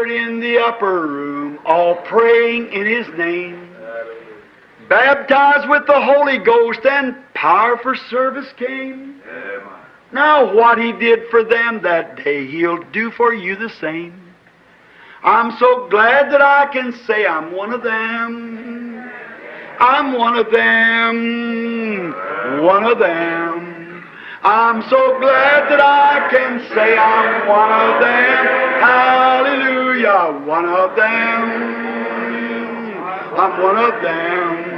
gathered in the upper room, all praying in His name. Baptized with the Holy Ghost, and power for service came. Now what He did for them that day, He'll do for you the same. I'm so glad that I can say I'm one of them. I'm one of them. One of them. I'm so glad that I can say I'm one of them. Hallelujah. One of them. I'm one of them.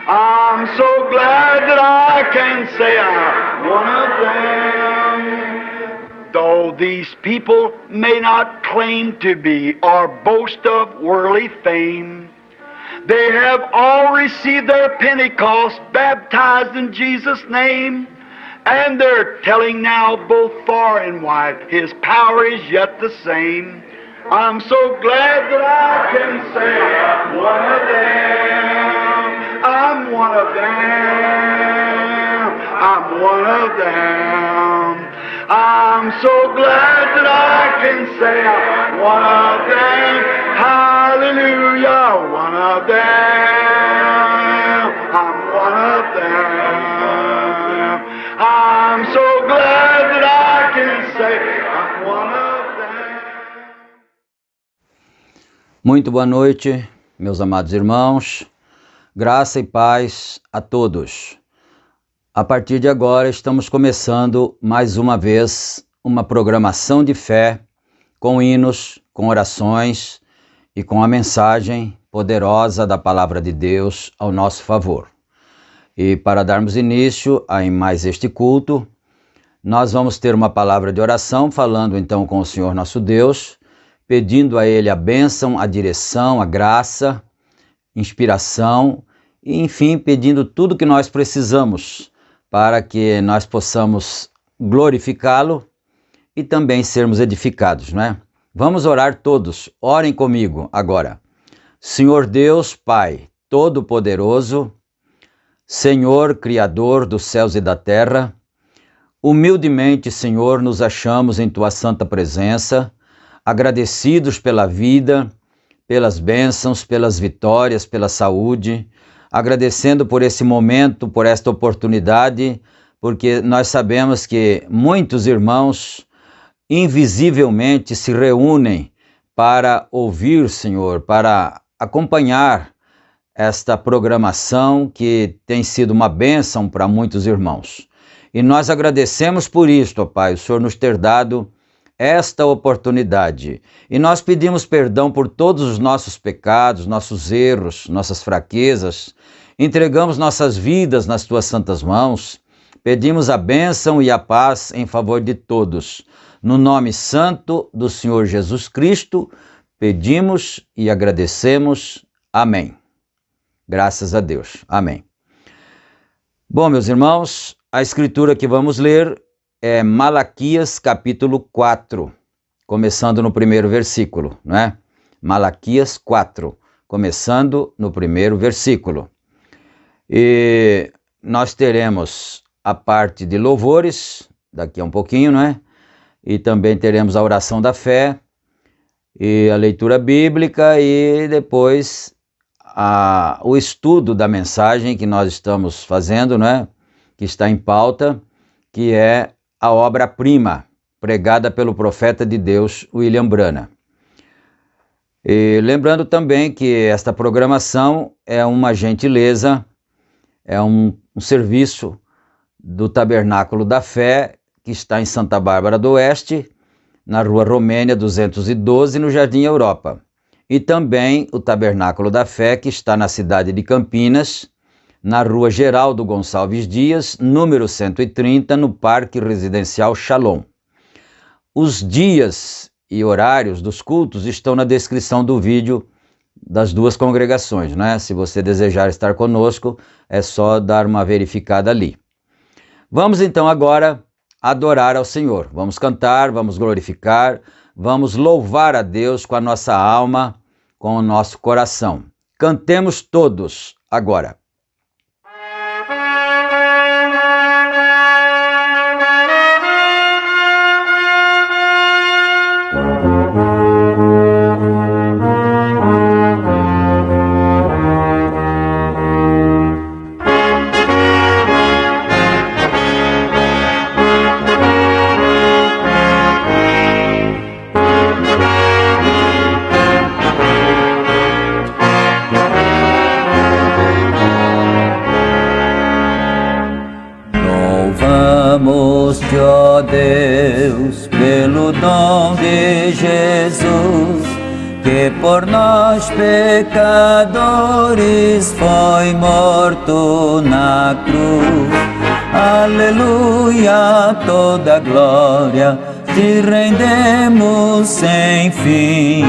I'm so glad that I can say I'm one of them. Though these people may not claim to be or boast of worldly fame, they have all received their Pentecost, baptized in Jesus' name, and they're telling now both far and wide, His power is yet the same. I'm so glad that I can say I'm one of them. I'm one of them. I'm one of them. I'm so glad that I can say I'm one of them. Hallelujah, one of them. I'm one of them. I'm so glad that I can say I'm one of them. Muito boa noite, meus amados irmãos. Graça e paz a todos. A partir de agora estamos começando mais uma vez uma programação de fé com hinos, com orações e com a mensagem poderosa da Palavra de Deus ao nosso favor. E para darmos início a mais este culto, nós vamos ter uma palavra de oração falando então com o Senhor nosso Deus, pedindo a Ele a bênção, a direção, a graça, inspiração e enfim pedindo tudo que nós precisamos para que nós possamos glorificá-lo e também sermos edificados, não é? Vamos orar todos, orem comigo agora. Senhor Deus, Pai Todo-Poderoso, Senhor Criador dos céus e da terra, humildemente, Senhor, nos achamos em Tua santa presença, agradecidos pela vida, pelas bênçãos, pelas vitórias, pela saúde, agradecendo por esse momento, por esta oportunidade, porque nós sabemos que muitos irmãos invisivelmente se reúnem para ouvir, Senhor, para acompanhar esta programação que tem sido uma bênção para muitos irmãos. E nós agradecemos por isto, ó Pai, o Senhor nos ter dado esta oportunidade. E nós pedimos perdão por todos os nossos pecados, nossos erros, nossas fraquezas. Entregamos nossas vidas nas Tuas santas mãos. Pedimos a bênção e a paz em favor de todos. No nome santo do Senhor Jesus Cristo, pedimos e agradecemos. Amém. Graças a Deus. Amém. Bom, meus irmãos, a escritura que vamos ler é Malaquias capítulo 4, começando no primeiro versículo, não é? Malaquias 4, começando no primeiro versículo. E nós teremos a parte de louvores, daqui a um pouquinho, não é? E também teremos a oração da fé, e a leitura bíblica, e depois o estudo da mensagem que nós estamos fazendo, não é? Que está em pauta, que é a obra-prima pregada pelo profeta de Deus, William Branham. E lembrando também que esta programação é uma gentileza, é um serviço do Tabernáculo da Fé, que está em Santa Bárbara do Oeste, na Rua Romênia 212, no Jardim Europa. E também o Tabernáculo da Fé, que está na cidade de Campinas, na Rua Geraldo Gonçalves Dias, número 130, no Parque Residencial Shalom. Os dias e horários dos cultos estão na descrição do vídeo das duas congregações, né? Se você desejar estar conosco, é só dar uma verificada ali. Vamos então agora adorar ao Senhor. Vamos cantar, vamos glorificar, vamos louvar a Deus com a nossa alma, com o nosso coração. Cantemos todos agora. Deus, pelo dom de Jesus, que por nós pecadores foi morto na cruz. Aleluia, toda glória te rendemos sem fim.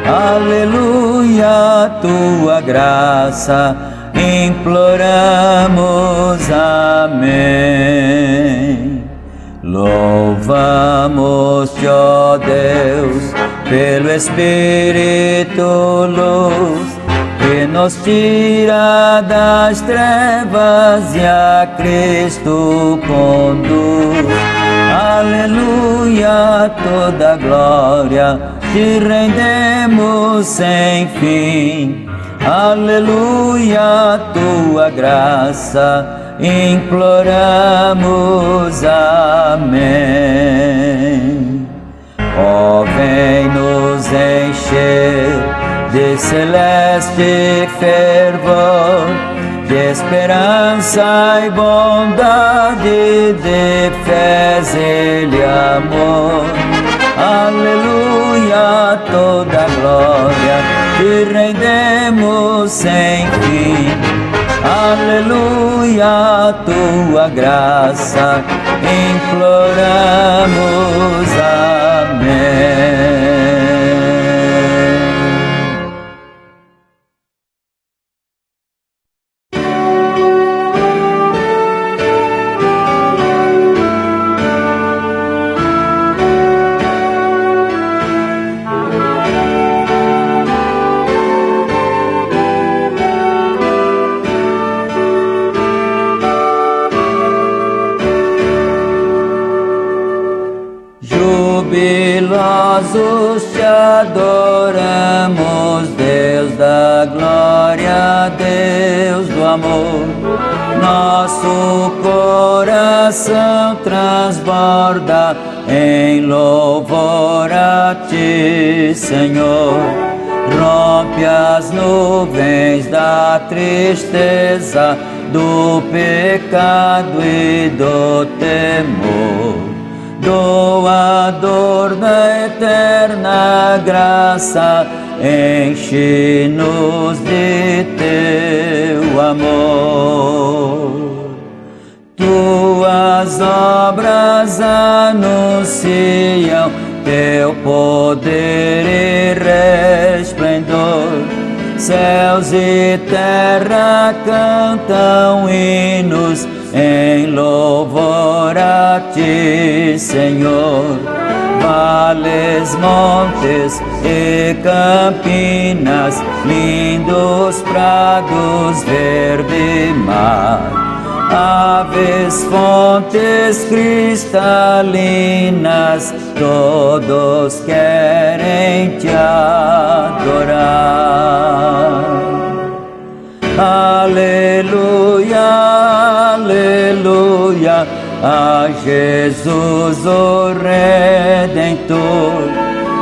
Aleluia, tua graça imploramos. Amém. Louvamos-te, ó Deus, pelo Espírito luz, que nos tira das trevas e a Cristo conduz. Aleluia, toda glória te rendemos sem fim. Aleluia, tua graça imploramos. Amém. Ó, vem nos encher de celeste fervor, de esperança e bondade, de fé, zelo e amor. Aleluia, toda glória te rendemos sem fim. Aleluia, tua graça imploramos. Amém. Jubilosos te adoramos, Deus da glória, Deus do amor. Nosso coração transborda em louvor a ti, Senhor. Rompe as nuvens da tristeza, do pecado e do temor. Doador da eterna graça, enche-nos de teu amor. Tuas obras anunciam teu poder e resplendor. Céus e terra cantam hinos em louvor a ti, Senhor. Vales, montes e campinas, lindos prados, verde mar. Aves, fontes cristalinas, todos querem te adorar. Aleluia, aleluia, a Jesus o Redentor.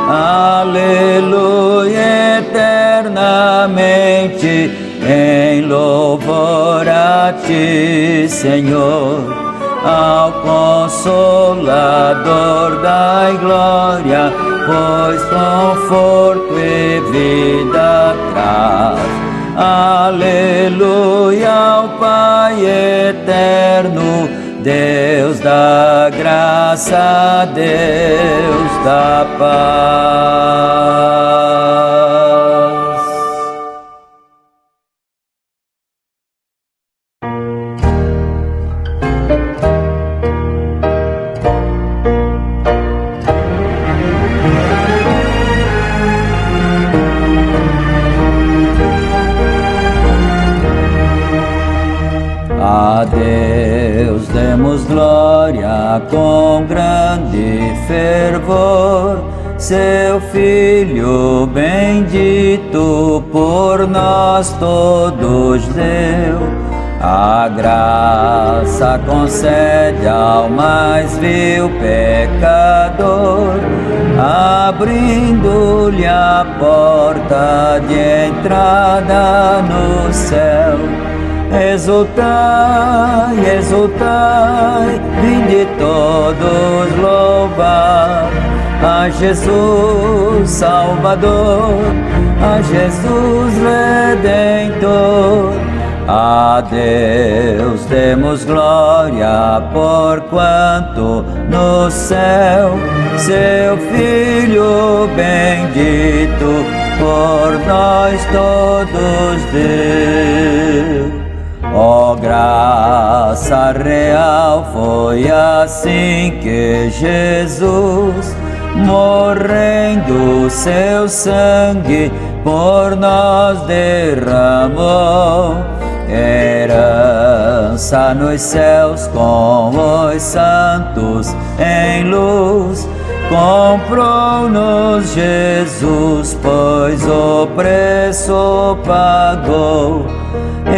Aleluia, eternamente em louvor a ti, Senhor. Ao Consolador dai glória, pois conforto e vida traz. Aleluia, ao Pai eterno, Deus da graça, Deus da paz. A Deus demos glória com grande fervor, seu Filho bendito por nós todos deu. A graça concede ao mais vil pecador, abrindo-lhe a porta de entrada no céu. Exultai, exultai, vinde todos louvar a Jesus Salvador, a Jesus Redentor. A Deus demos glória, porquanto no céu seu Filho bendito por nós todos deu. Ó graça real, foi assim que Jesus, morrendo seu sangue, por nós derramou. Herança nos céus com os santos em luz, comprou-nos Jesus, pois o preço pagou.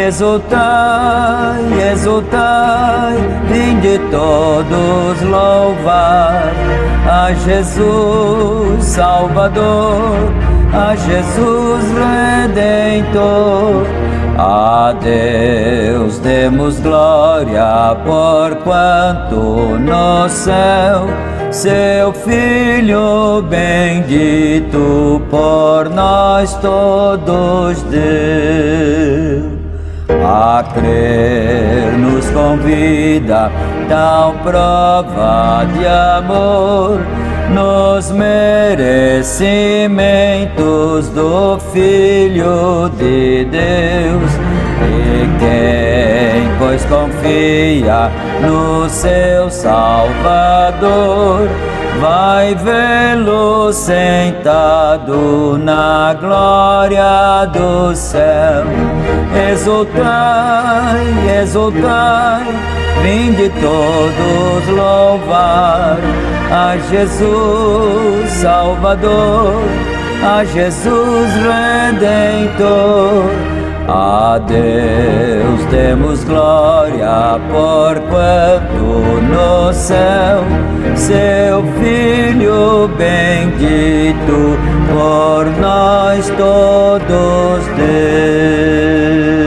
Exultai, exultai, vinde todos louvar a Jesus Salvador, a Jesus Redentor. A Deus demos glória, porquanto no céu seu Filho bendito por nós todos deu. A crer nos convida tal prova de amor, nos merecimentos do Filho de Deus. E quem, pois, confia no seu Salvador, vai vê-lo sentado na glória do céu. Exultai, exultai, vinde todos louvar a Jesus Salvador, a Jesus Redentor. A Deus demos glória, porquanto no céu seu Filho bendito por nós todos deu.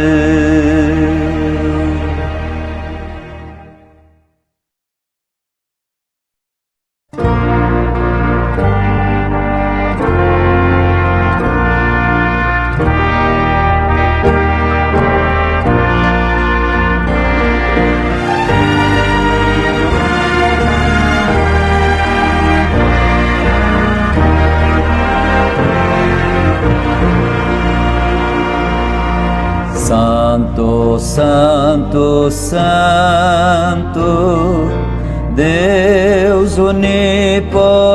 Santo, Santo, Santo, Deus onipotente,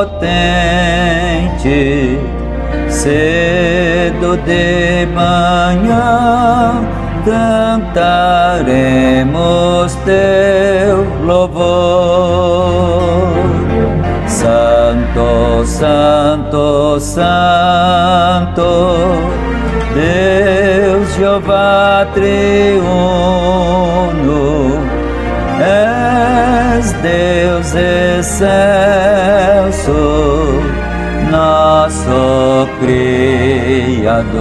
cedo de manhã cantaremos teu louvor. Santo, Santo, Santo, Deus Jeová triuno, és Deus excelso, nosso Criador.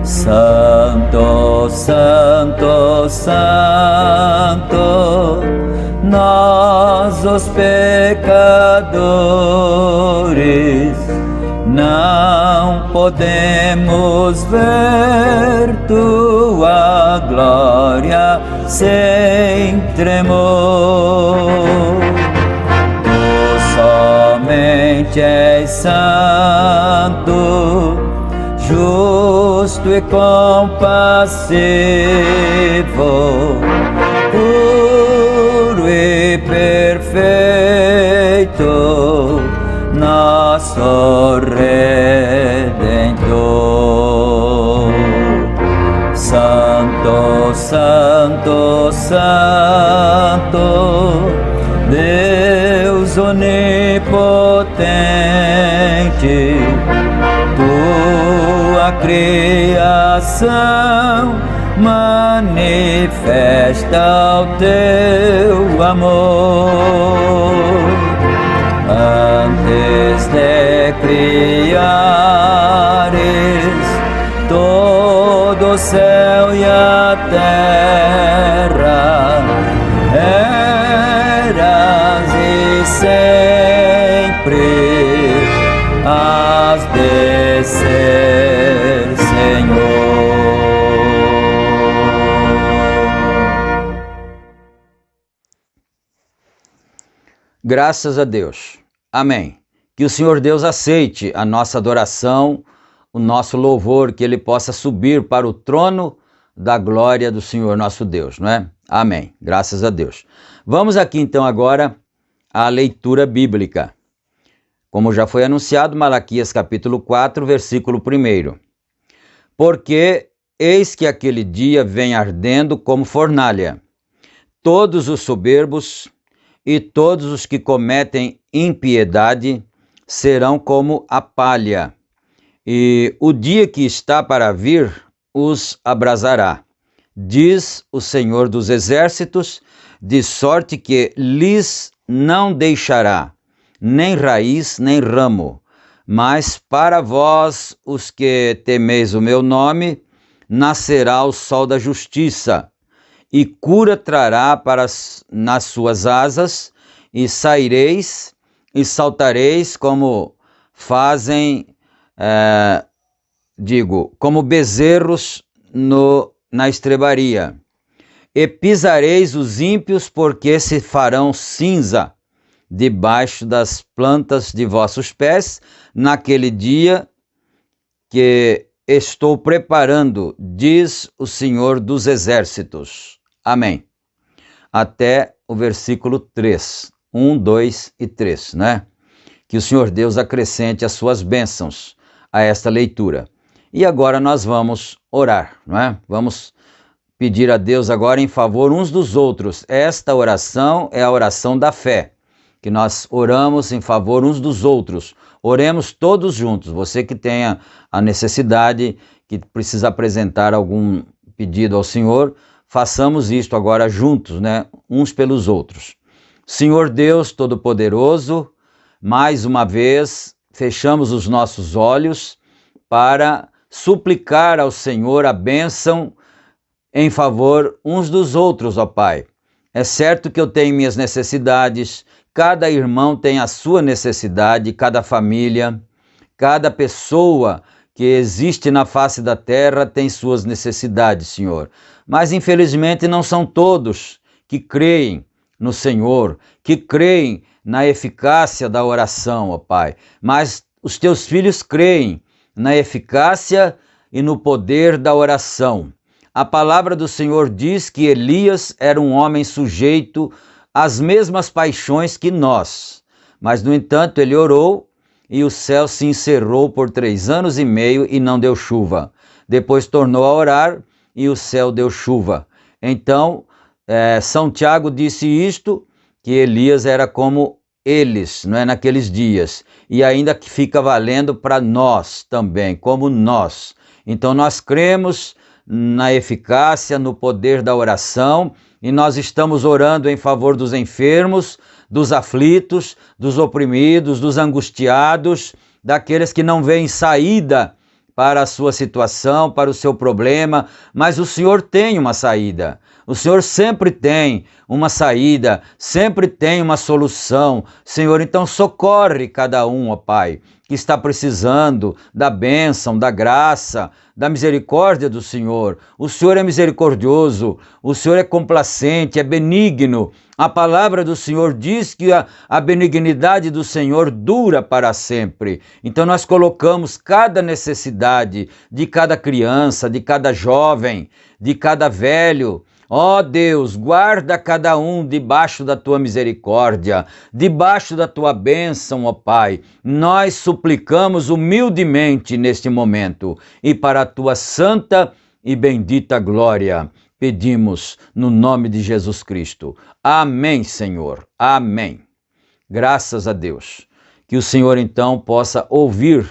Santo, Santo, Santo, nós os pecadores não podemos ver tua glória sem tremor. Tu somente és santo, justo e compassivo, puro e perfeito, nosso Redentor. Santo, Santo, Santo, Deus onipotente, tua criação manifesta o teu amor. Antes de criares todo o céu Graças a Deus. Amém. Que o Senhor Deus aceite a nossa adoração, o nosso louvor, que ele possa subir para o trono da glória do Senhor nosso Deus, não é? Amém. Graças a Deus. Vamos aqui então agora à leitura bíblica. Como já foi anunciado, Malaquias capítulo 4, versículo 1. Porque eis que aquele dia vem ardendo como fornalha. Todos os soberbos e todos os que cometem impiedade serão como a palha, e o dia que está para vir os abrasará, diz o Senhor dos Exércitos, de sorte que lhes não deixará nem raiz nem ramo. Mas para vós, os que temeis o meu nome, nascerá o sol da justiça, e cura trará nas suas asas, e saireis e saltareis como fazem, como bezerros na estrebaria. E pisareis os ímpios, porque se farão cinza debaixo das plantas de vossos pés, naquele dia que estou preparando, diz o Senhor dos Exércitos. Amém. Até o versículo 3, 1, 2 e 3, né? Que o Senhor Deus acrescente as suas bênçãos a esta leitura. E agora nós vamos orar, não é? Vamos pedir a Deus agora em favor uns dos outros. Esta oração é a oração da fé, que nós oramos em favor uns dos outros. Oremos todos juntos. Você que tenha a necessidade, que precisa apresentar algum pedido ao Senhor, façamos isto agora juntos, né? Uns pelos outros. Senhor Deus Todo-Poderoso, mais uma vez fechamos os nossos olhos para suplicar ao Senhor a bênção em favor uns dos outros, ó Pai. É certo que eu tenho minhas necessidades, cada irmão tem a sua necessidade, cada família, cada pessoa que existe na face da terra tem suas necessidades, Senhor. Mas infelizmente não são todos que creem no Senhor, que creem na eficácia da oração, ó Pai. Mas os teus filhos creem na eficácia e no poder da oração. A palavra do Senhor diz que Elias era um homem sujeito às mesmas paixões que nós, mas no entanto ele orou e o céu se encerrou por 3 anos e meio e não deu chuva. Depois tornou a orar e o céu deu chuva. Então, São Tiago disse isto, que Elias era como eles, não é, naqueles dias, e ainda que fica valendo para nós também, como nós. Então nós cremos na eficácia, no poder da oração, e nós estamos orando em favor dos enfermos, dos aflitos, dos oprimidos, dos angustiados, daqueles que não veem saída para a sua situação, para o seu problema, mas o Senhor tem uma saída. O Senhor sempre tem uma saída, sempre tem uma solução. Senhor, então socorre cada um, ó Pai, que está precisando da bênção, da graça, da misericórdia do Senhor. O Senhor é misericordioso, o Senhor é complacente, é benigno. A palavra do Senhor diz que a benignidade do Senhor dura para sempre. Então nós colocamos cada necessidade de cada criança, de cada jovem, de cada velho. Ó Deus, guarda cada um debaixo da tua misericórdia, debaixo da tua bênção, ó Pai. Nós suplicamos humildemente neste momento e para a tua santa e bendita glória. Pedimos no nome de Jesus Cristo. Amém, Senhor. Amém. Graças a Deus. Que o Senhor então possa ouvir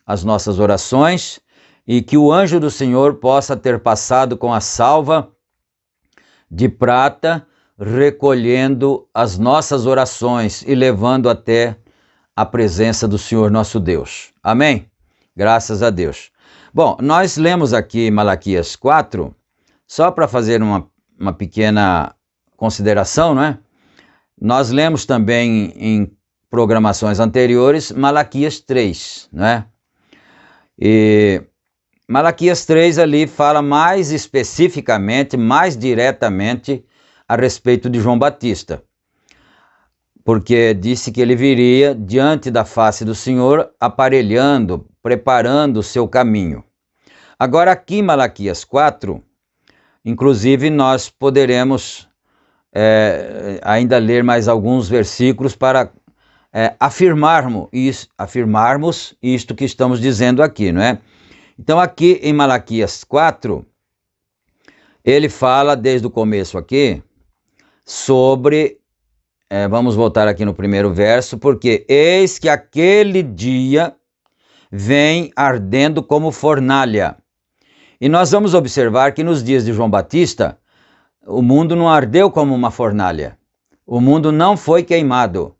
as nossas orações e que o anjo do Senhor possa ter passado com a salva de prata, recolhendo as nossas orações e levando até a presença do Senhor nosso Deus. Amém? Graças a Deus. Bom, nós lemos aqui Malaquias 4, só para fazer uma pequena consideração, não é? Nós lemos também em programações anteriores Malaquias 3, não é? E Malaquias 3 ali fala mais especificamente, mais diretamente a respeito de João Batista. porque disse que ele viria diante da face do Senhor, aparelhando, preparando o seu caminho. Agora aqui em Malaquias 4, inclusive nós poderemos ainda ler mais alguns versículos para afirmarmos isto que estamos dizendo aqui, não é? Então aqui em Malaquias 4, ele fala desde o começo aqui sobre, vamos voltar aqui no primeiro verso, porque eis que aquele dia vem ardendo como fornalha. E nós vamos observar que nos dias de João Batista, o mundo não ardeu como uma fornalha. O mundo não foi queimado.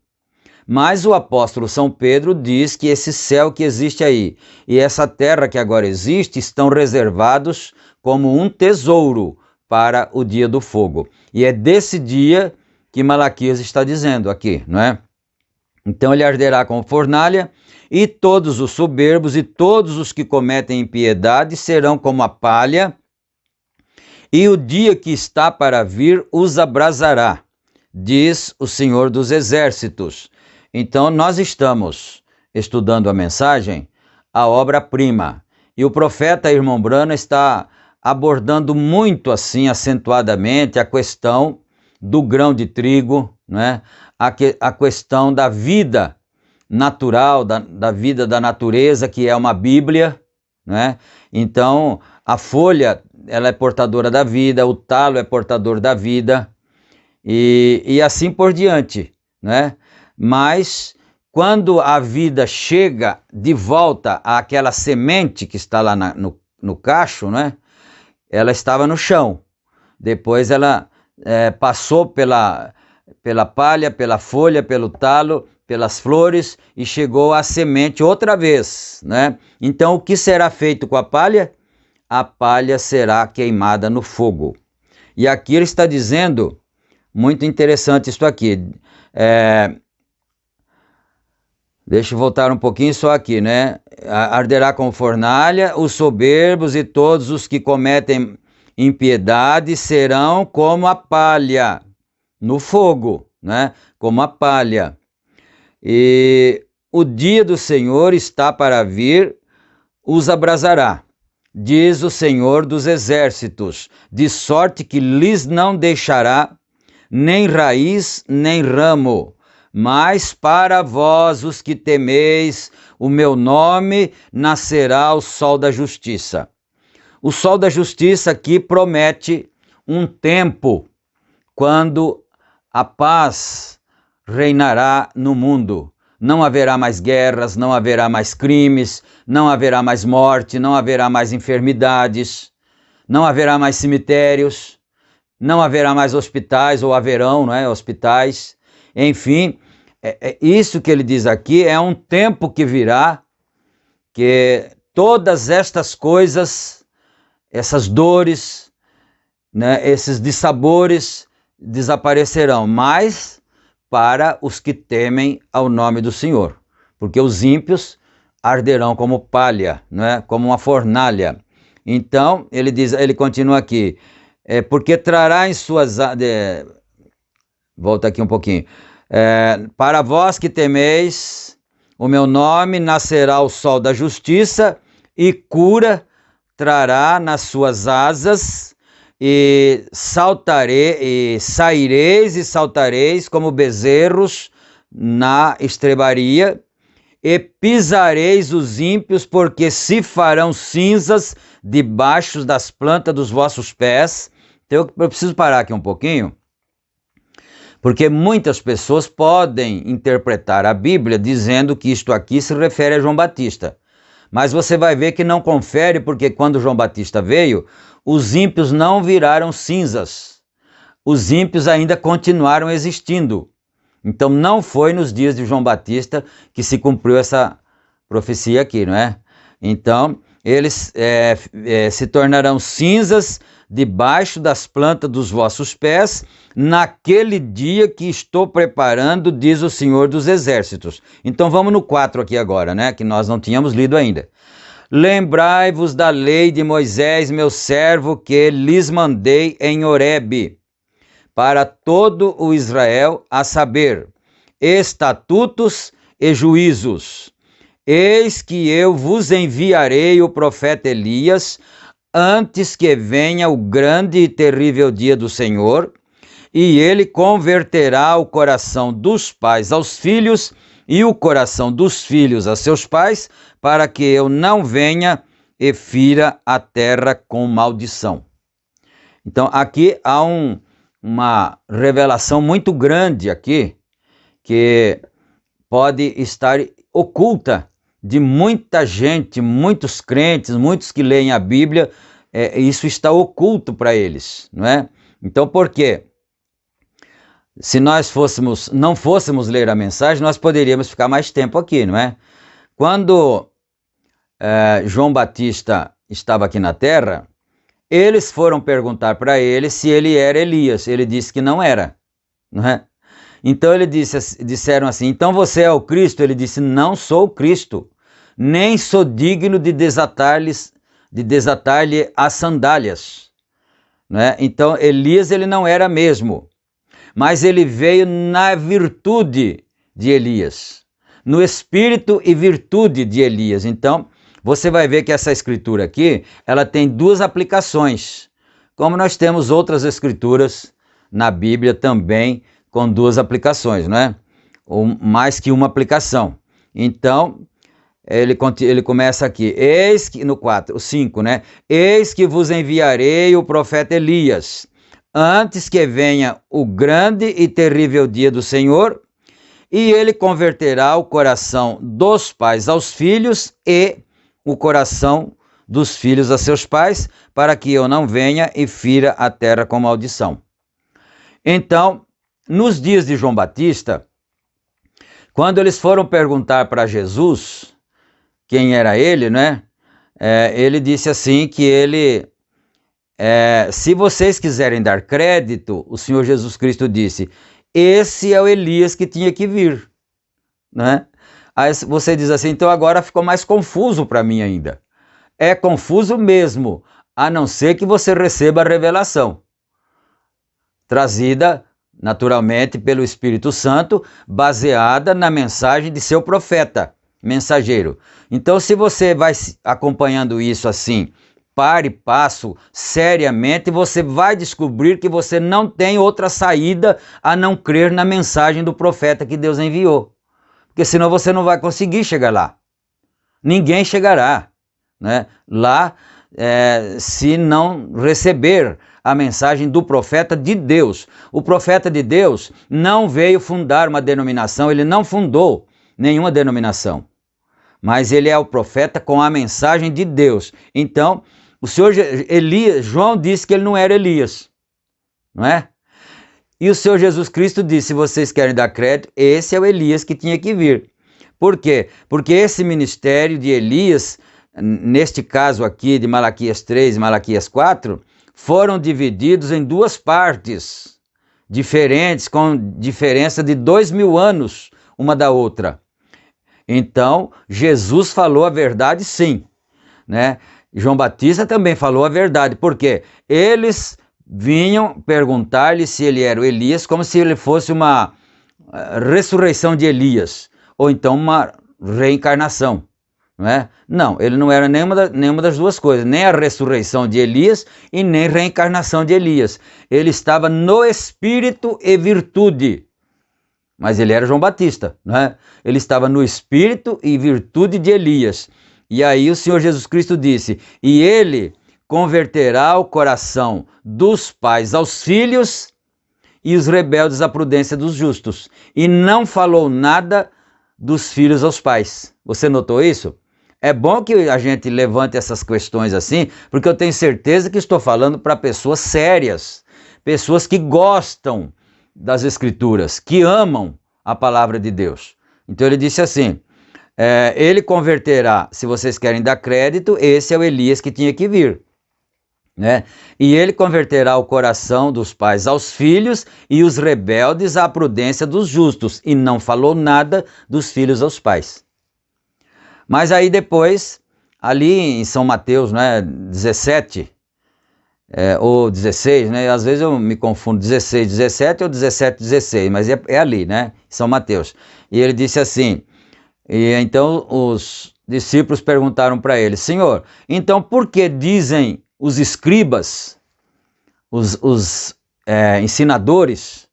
Mas o apóstolo São Pedro diz que esse céu que existe aí e essa terra que agora existe estão reservados como um tesouro para o dia do fogo. E é desse dia que Malaquias está dizendo aqui, não é? Então ele arderá como fornalha, e todos os soberbos e todos os que cometem impiedade serão como a palha, e o dia que está para vir os abrasará, diz o Senhor dos Exércitos. Então nós estamos estudando a mensagem, a obra-prima, e o profeta Irmão Branham está abordando muito assim, acentuadamente, a questão do grão de trigo, né? A questão da vida natural, da vida da natureza, que é uma Bíblia, né? Então, a folha, ela é portadora da vida, o talo é portador da vida, e assim por diante, né? Mas, quando a vida chega de volta àquela semente que está lá no cacho, né? Ela estava no chão, depois ela passou pela palha, pela folha, pelo talo, pelas flores e chegou à semente outra vez, né? Então, o que será feito com a palha? A palha será queimada no fogo. E aqui ele está dizendo, muito interessante isso aqui, deixa eu voltar um pouquinho só aqui, né? Arderá como fornalha, os soberbos e todos os que cometem impiedade serão como a palha no fogo, né? Como a palha. E o dia do Senhor está para vir, os abrasará, diz o Senhor dos Exércitos, de sorte que lhes não deixará nem raiz nem ramo. Mas para vós, os que temeis o meu nome, nascerá o sol da justiça. O sol da justiça aqui promete um tempo quando a paz reinará no mundo. Não haverá mais guerras, não haverá mais crimes, não haverá mais morte, não haverá mais enfermidades, não haverá mais cemitérios, não haverá mais hospitais, ou haverão, não é? Hospitais. Enfim, isso que ele diz aqui é um tempo que virá, que todas estas coisas, essas dores, né, esses dissabores desaparecerão, mas para os que temem ao nome do Senhor, porque os ímpios arderão como palha, né, como uma fornalha. Então, ele continua aqui, porque trará em suas... volta aqui um pouquinho. Para vós que temeis o meu nome, nascerá o sol da justiça, e cura trará nas suas asas, e saireis e saltareis como bezerros na estrebaria, e pisareis os ímpios, porque se farão cinzas debaixo das plantas dos vossos pés. Então eu preciso parar aqui um pouquinho, porque muitas pessoas podem interpretar a Bíblia dizendo que isto aqui se refere a João Batista. Mas você vai ver que não confere, porque quando João Batista veio, os ímpios não viraram cinzas. Os ímpios ainda continuaram existindo. Então não foi nos dias de João Batista que se cumpriu essa profecia aqui, não é? Então eles se tornarão cinzas debaixo das plantas dos vossos pés, naquele dia que estou preparando, diz o Senhor dos Exércitos. Então vamos no 4 aqui agora, né? Que nós não tínhamos lido ainda. Lembrai-vos da lei de Moisés, meu servo, que lhes mandei em Horebe, para todo o Israel, a saber, estatutos e juízos. Eis que eu vos enviarei o profeta Elias, antes que venha o grande e terrível dia do Senhor, e ele converterá o coração dos pais aos filhos e o coração dos filhos a seus pais, para que eu não venha e fira a terra com maldição. Então aqui há uma revelação muito grande aqui, que pode estar oculta de muita gente, muitos crentes, muitos que leem a Bíblia, isso está oculto para eles, não é? Então por quê? Se nós não fôssemos ler a mensagem, nós poderíamos ficar mais tempo aqui, não é? Quando João Batista estava aqui na terra, eles foram perguntar para ele se ele era Elias. Ele disse que não era, não é? Então disseram assim, então você é o Cristo? Ele disse, não sou o Cristo, nem sou digno de desatar-lhe as sandálias, não é? Então Elias ele não era mesmo, mas ele veio na virtude de Elias, no espírito e virtude de Elias. Então você vai ver que essa escritura aqui, ela tem duas aplicações, como nós temos outras escrituras na Bíblia também com duas aplicações, não é? Ou mais que uma aplicação. Então, ele começa aqui, eis que, no 5, né? Eis que vos enviarei o profeta Elias, antes que venha o grande e terrível dia do Senhor, e ele converterá o coração dos pais aos filhos e o coração dos filhos a seus pais, para que eu não venha e fira a terra com maldição. Então, nos dias de João Batista, quando eles foram perguntar para Jesus quem era ele, né? Ele disse assim que ele, se vocês quiserem dar crédito, o Senhor Jesus Cristo disse, esse é o Elias que tinha que vir, né? Aí você diz assim, então agora ficou mais confuso para mim ainda. É confuso mesmo, a não ser que você receba a revelação, trazida naturalmente pelo Espírito Santo, baseada na mensagem de seu profeta, mensageiro. Então se você vai acompanhando isso assim, para e passo, seriamente, você vai descobrir que você não tem outra saída a não crer na mensagem do profeta que Deus enviou. Porque senão você não vai conseguir chegar lá. Ninguém chegará, né, lá se não receber a mensagem do profeta de Deus. O profeta de Deus não veio fundar uma denominação, ele não fundou nenhuma denominação. Mas ele é o profeta com a mensagem de Deus. Então, o Senhor João disse que ele não era Elias, não é? E o Senhor Jesus Cristo disse, se vocês querem dar crédito, esse é o Elias que tinha que vir. Por quê? Porque esse ministério de Elias, neste caso aqui de Malaquias 3 e Malaquias 4, foram divididos em duas partes diferentes, com diferença de 2000 anos uma da outra. Então, Jesus falou a verdade sim, né? João Batista também falou a verdade, porque eles vinham perguntar-lhe se ele era o Elias, como se ele fosse uma ressurreição de Elias, ou então uma reencarnação, não é? Não, ele não era nenhuma das duas coisas, nem a ressurreição de Elias e nem reencarnação de Elias. Ele estava no espírito e virtude, mas ele era João Batista, não é? Ele estava no espírito e virtude de Elias. E aí o Senhor Jesus Cristo disse, e ele converterá o coração dos pais aos filhos e os rebeldes à prudência dos justos. E não falou nada dos filhos aos pais. Você notou isso? É bom que a gente levante essas questões assim, porque eu tenho certeza que estou falando para pessoas sérias, pessoas que gostam das Escrituras, que amam a palavra de Deus. Então ele disse assim, ele converterá, se vocês querem dar crédito, esse é o Elias que tinha que vir, né? E ele converterá o coração dos pais aos filhos e os rebeldes à prudência dos justos, e não falou nada dos filhos aos pais. Mas aí depois, ali em São Mateus, né, 17, ou 16, né? Às vezes eu me confundo 16, 17 ou 17, 16, mas é ali, né? São Mateus. E ele disse assim, e então os discípulos perguntaram para ele, Senhor, então por que dizem os escribas, os ensinadores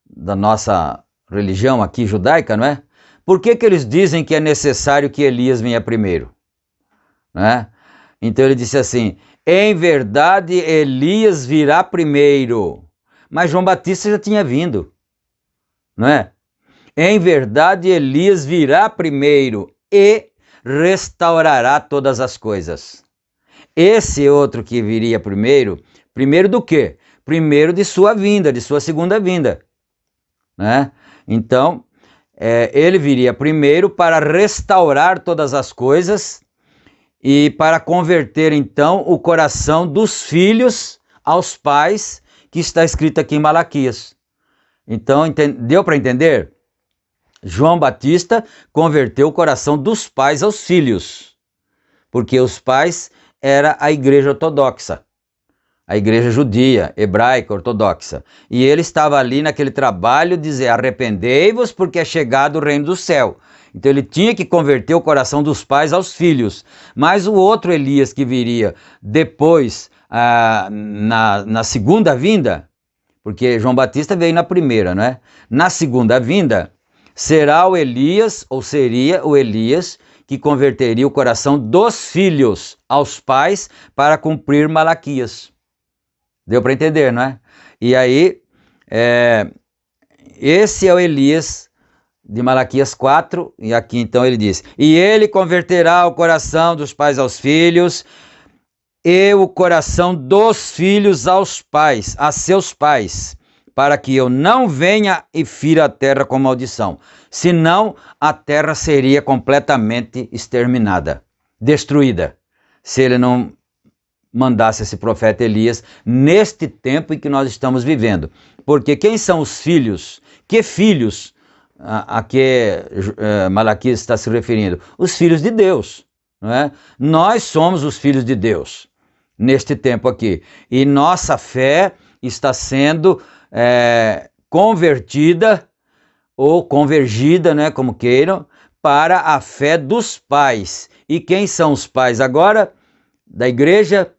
da nossa religião aqui judaica, não é? Por que eles dizem que é necessário que Elias venha primeiro? Né? Então ele disse assim, em verdade Elias virá primeiro, mas João Batista já tinha vindo, não é? Em verdade Elias virá primeiro e restaurará todas as coisas. Esse outro que viria primeiro, primeiro do quê? Primeiro de sua vinda, de sua segunda vinda, né? Então, ele viria primeiro para restaurar todas as coisas e para converter, então, o coração dos filhos aos pais, que está escrito aqui em Malaquias. Então, deu para entender? João Batista converteu o coração dos pais aos filhos, porque os pais era a igreja ortodoxa, a igreja judia, hebraica, ortodoxa. E ele estava ali naquele trabalho de dizer, arrependei-vos porque é chegado o reino do céu. Então ele tinha que converter o coração dos pais aos filhos. Mas o outro Elias que viria depois, na segunda vinda, porque João Batista veio na primeira, não é? Na segunda vinda, será o Elias, ou seria o Elias, que converteria o coração dos filhos aos pais para cumprir Malaquias. Deu para entender, não é? E aí, esse é o Elias de Malaquias 4, e aqui então ele diz, e ele converterá o coração dos pais aos filhos, e o coração dos filhos aos pais, a seus pais, para que eu não venha e fira a terra com maldição. Senão, a terra seria completamente exterminada, destruída, se ele não mandasse esse profeta Elias neste tempo em que nós estamos vivendo. Porque quem são os filhos? Que filhos a que Malaquias está se referindo? Os filhos de Deus, não é? Nós somos os filhos de Deus neste tempo aqui. E nossa fé está sendo convertida ou convergida, né, como queiram, para a fé dos pais. E quem são os pais agora da igreja?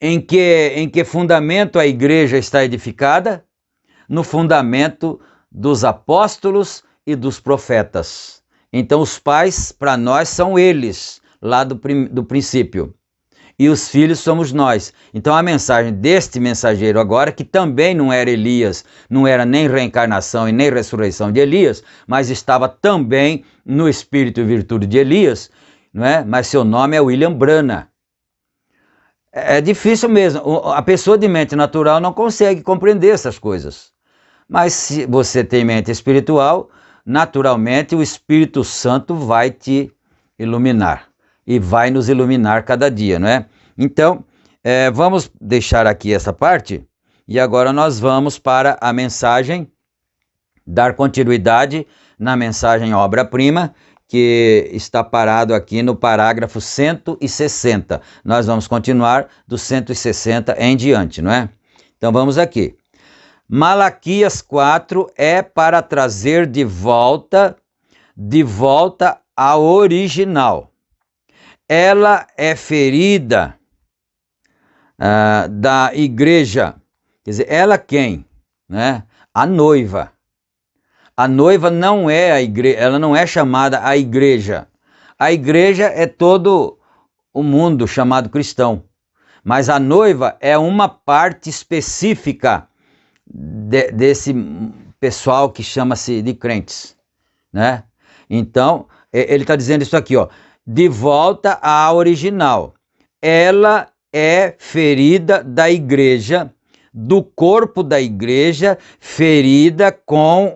Em que fundamento a igreja está edificada? No fundamento dos apóstolos e dos profetas. Então os pais, para nós, são eles, lá do princípio. E os filhos somos nós. Então a mensagem deste mensageiro agora, que também não era Elias, não era nem reencarnação e nem ressurreição de Elias, mas estava também no espírito e virtude de Elias, não é? Mas seu nome é William Branham. É difícil mesmo, a pessoa de mente natural não consegue compreender essas coisas. Mas se você tem mente espiritual, naturalmente o Espírito Santo vai te iluminar. E vai nos iluminar cada dia, não é? Então, vamos deixar aqui essa parte, e agora nós vamos para a mensagem, dar continuidade na mensagem obra-prima, que está parado aqui no parágrafo 160. Nós vamos continuar do 160 em diante, não é? Então vamos aqui. Malaquias 4 é para trazer de volta a original. Ela é ferida da igreja. Quer dizer, ela quem? Né? A noiva. A noiva não é a igreja, ela não é chamada a igreja. A igreja é todo o mundo chamado cristão. Mas a noiva é uma parte específica desse pessoal que chama-se de crentes, né? Então, ele está dizendo isso aqui, ó, de volta à original. Ela é ferida da igreja, do corpo da igreja, ferida como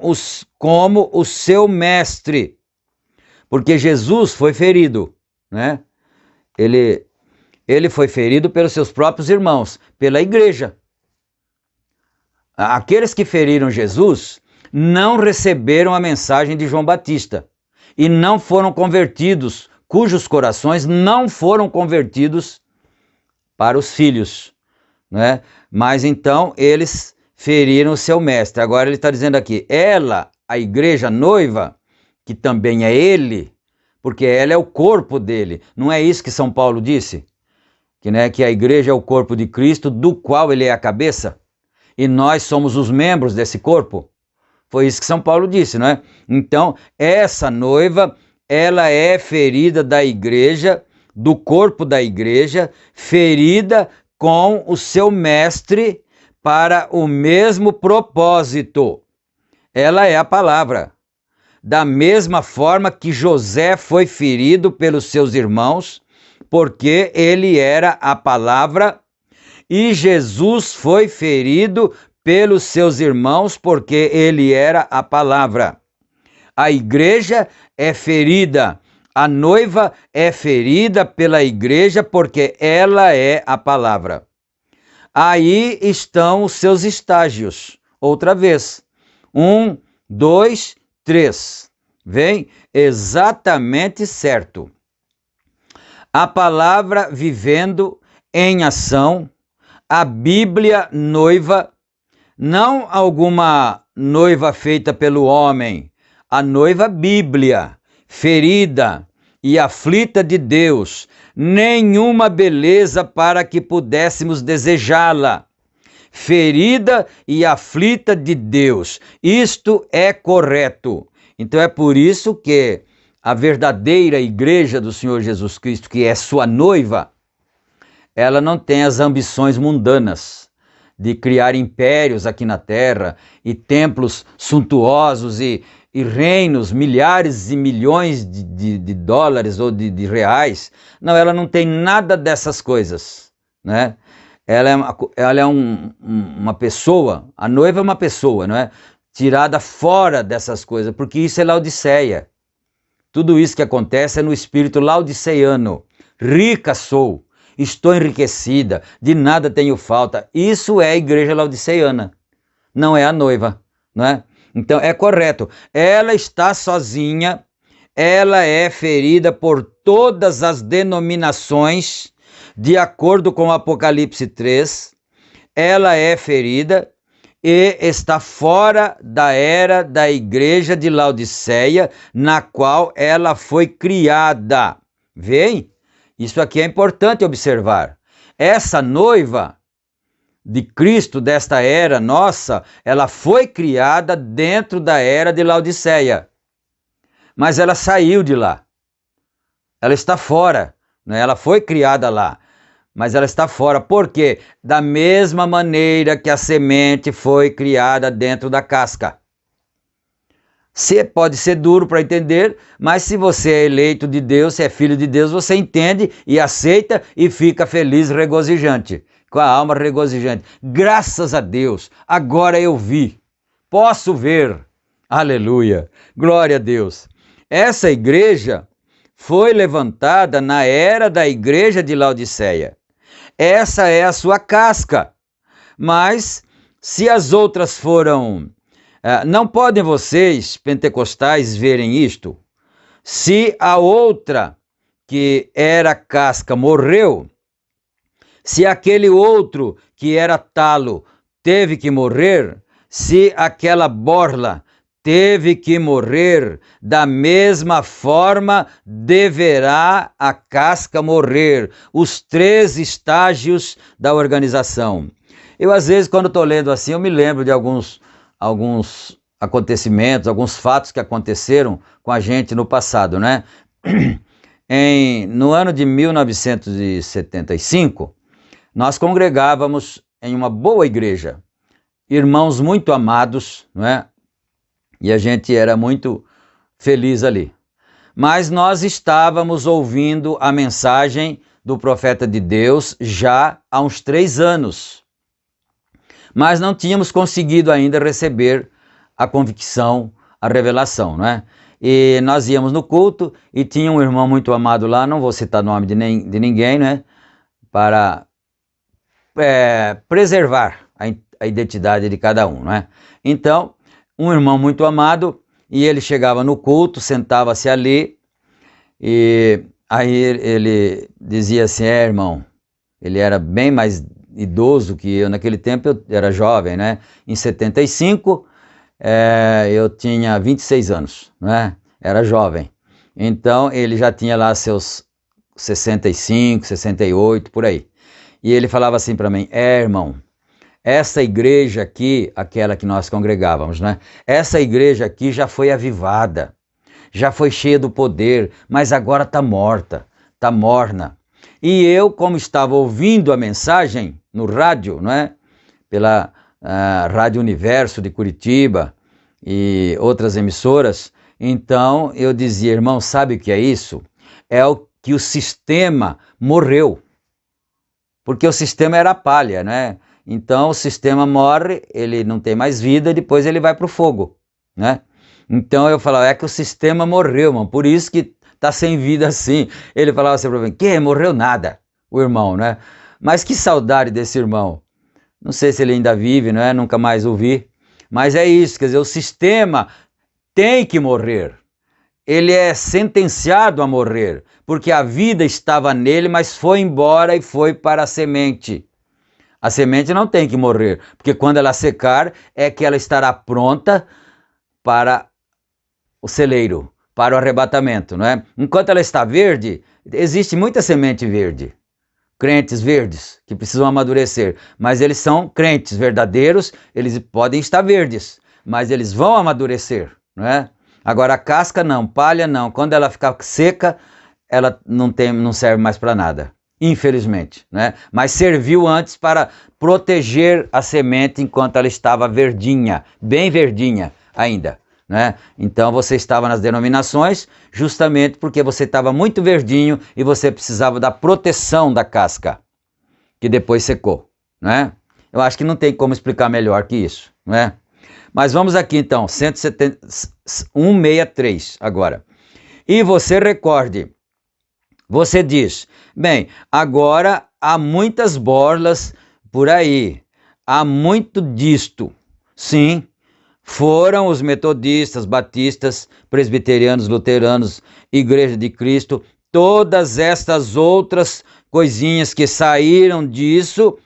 o seu mestre. Porque Jesus foi ferido, né? Ele foi ferido pelos seus próprios irmãos, pela igreja. Aqueles que feriram Jesus não receberam a mensagem de João Batista e não foram convertidos, cujos corações não foram convertidos para os filhos, né? Mas então eles feriram o seu mestre. Agora ele está dizendo aqui, ela, a igreja noiva, que também é ele, porque ela é o corpo dele. Não é isso que São Paulo disse? Que, né, que a igreja é o corpo de Cristo, do qual ele é a cabeça, e nós somos os membros desse corpo. Foi isso que São Paulo disse, não é? Então, essa noiva, ela é ferida da igreja, do corpo da igreja, ferida com o seu mestre para o mesmo propósito. Ela é a palavra. Da mesma forma que José foi ferido pelos seus irmãos, porque ele era a palavra, e Jesus foi ferido pelos seus irmãos, porque ele era a palavra. A igreja é ferida, a noiva é ferida pela igreja, porque ela é a palavra. Aí estão os seus estágios, outra vez. 1, 2, 3. Vem exatamente certo. A palavra vivendo em ação, a Bíblia noiva, não alguma noiva feita pelo homem, a noiva Bíblia, ferida e aflita de Deus, nenhuma beleza para que pudéssemos desejá-la. Ferida e aflita de Deus, isto é correto. Então é por isso que a verdadeira igreja do Senhor Jesus Cristo, que é sua noiva, ela não tem as ambições mundanas de criar impérios aqui na terra e templos suntuosos e reinos, milhares e milhões de dólares ou de reais. Não, ela não tem nada dessas coisas, né? Ela é uma pessoa, a noiva é uma pessoa, não é? Tirada fora dessas coisas, porque isso é Laodiceia. Tudo isso que acontece é no espírito laodiceiano. Rica sou, estou enriquecida, de nada tenho falta. Isso é a igreja laodiceiana, não é a noiva, não é? Então é correto, ela está sozinha, ela é ferida por todas as denominações, de acordo com o Apocalipse 3, ela é ferida e está fora da era da igreja de Laodiceia, na qual ela foi criada. Vem? Isso aqui é importante observar. Essa noiva de Cristo desta era nossa, ela foi criada dentro da era de Laodiceia. Mas ela saiu de lá. Ela está fora, né? Ela foi criada lá, mas ela está fora. Por quê? Da mesma maneira que a semente foi criada dentro da casca. Pode ser duro para entender, mas se você é eleito de Deus, se é filho de Deus, você entende e aceita e fica feliz, regozijante, com a alma regozijante. Graças a Deus, agora eu vi, posso ver. Aleluia, glória a Deus. Essa igreja foi levantada na era da igreja de Laodiceia. Essa é a sua casca. Mas se as outras foram... não podem vocês, pentecostais, verem isto? Se a outra, que era casca, morreu, se aquele outro, que era talo, teve que morrer, se aquela borla teve que morrer, da mesma forma deverá a casca morrer. Os 3 estágios da organização. Eu, às vezes, quando estou lendo assim, eu me lembro de alguns acontecimentos, alguns fatos que aconteceram com a gente no passado, né? No ano de 1975, nós congregávamos em uma boa igreja, irmãos muito amados, não é? E a gente era muito feliz ali. Mas nós estávamos ouvindo a mensagem do profeta de Deus já há uns 3 anos. Mas não tínhamos conseguido ainda receber a convicção, a revelação, não é? E nós íamos no culto e tinha um irmão muito amado lá, não vou citar o nome de ninguém, né? Para preservar a identidade de cada um, não é? Então, um irmão muito amado, e ele chegava no culto, sentava-se ali, e aí ele dizia assim, irmão, ele era bem mais idoso que eu. Naquele tempo eu era jovem, né? Em 75, eu tinha 26 anos, né? Era jovem. Então ele já tinha lá seus 65, 68, por aí. E ele falava assim para mim: irmão, essa igreja aqui, aquela que nós congregávamos, né? Essa igreja aqui já foi avivada, já foi cheia do poder, mas agora está morta, está morna. E eu, como estava ouvindo a mensagem no rádio, não é? Pela Rádio Universo de Curitiba e outras emissoras, então eu dizia: irmão, sabe o que é isso? É o que o sistema morreu, porque o sistema era palha, né? Então o sistema morre, ele não tem mais vida, depois ele vai para o fogo, né? Então eu falava: é que o sistema morreu, irmão, por isso que tá sem vida assim. Ele falava assim para mim: que morreu nada, o irmão, né? Mas que saudade desse irmão. Não sei se ele ainda vive, não é? Nunca mais ouvi. Mas é isso, quer dizer, o sistema tem que morrer. Ele é sentenciado a morrer, porque a vida estava nele, mas foi embora e foi para a semente. A semente não tem que morrer, porque quando ela secar, é que ela estará pronta para o celeiro, para o arrebatamento, não é? Enquanto ela está verde, existe muita semente verde, crentes verdes, que precisam amadurecer, mas eles são crentes verdadeiros, eles podem estar verdes, mas eles vão amadurecer, não é? Agora a casca não, palha não, quando ela ficar seca, ela não serve mais para nada. Infelizmente, né? Mas serviu antes para proteger a semente enquanto ela estava verdinha, bem verdinha ainda, né? Então você estava nas denominações justamente porque você estava muito verdinho e você precisava da proteção da casca, que depois secou, né? Eu acho que não tem como explicar melhor que isso, né? Mas vamos aqui então, 163 agora. E você recorde, você diz: bem, agora há muitas borlas por aí, há muito disto. Sim, foram os metodistas, batistas, presbiterianos, luteranos, Igreja de Cristo, todas estas outras coisinhas que saíram disso,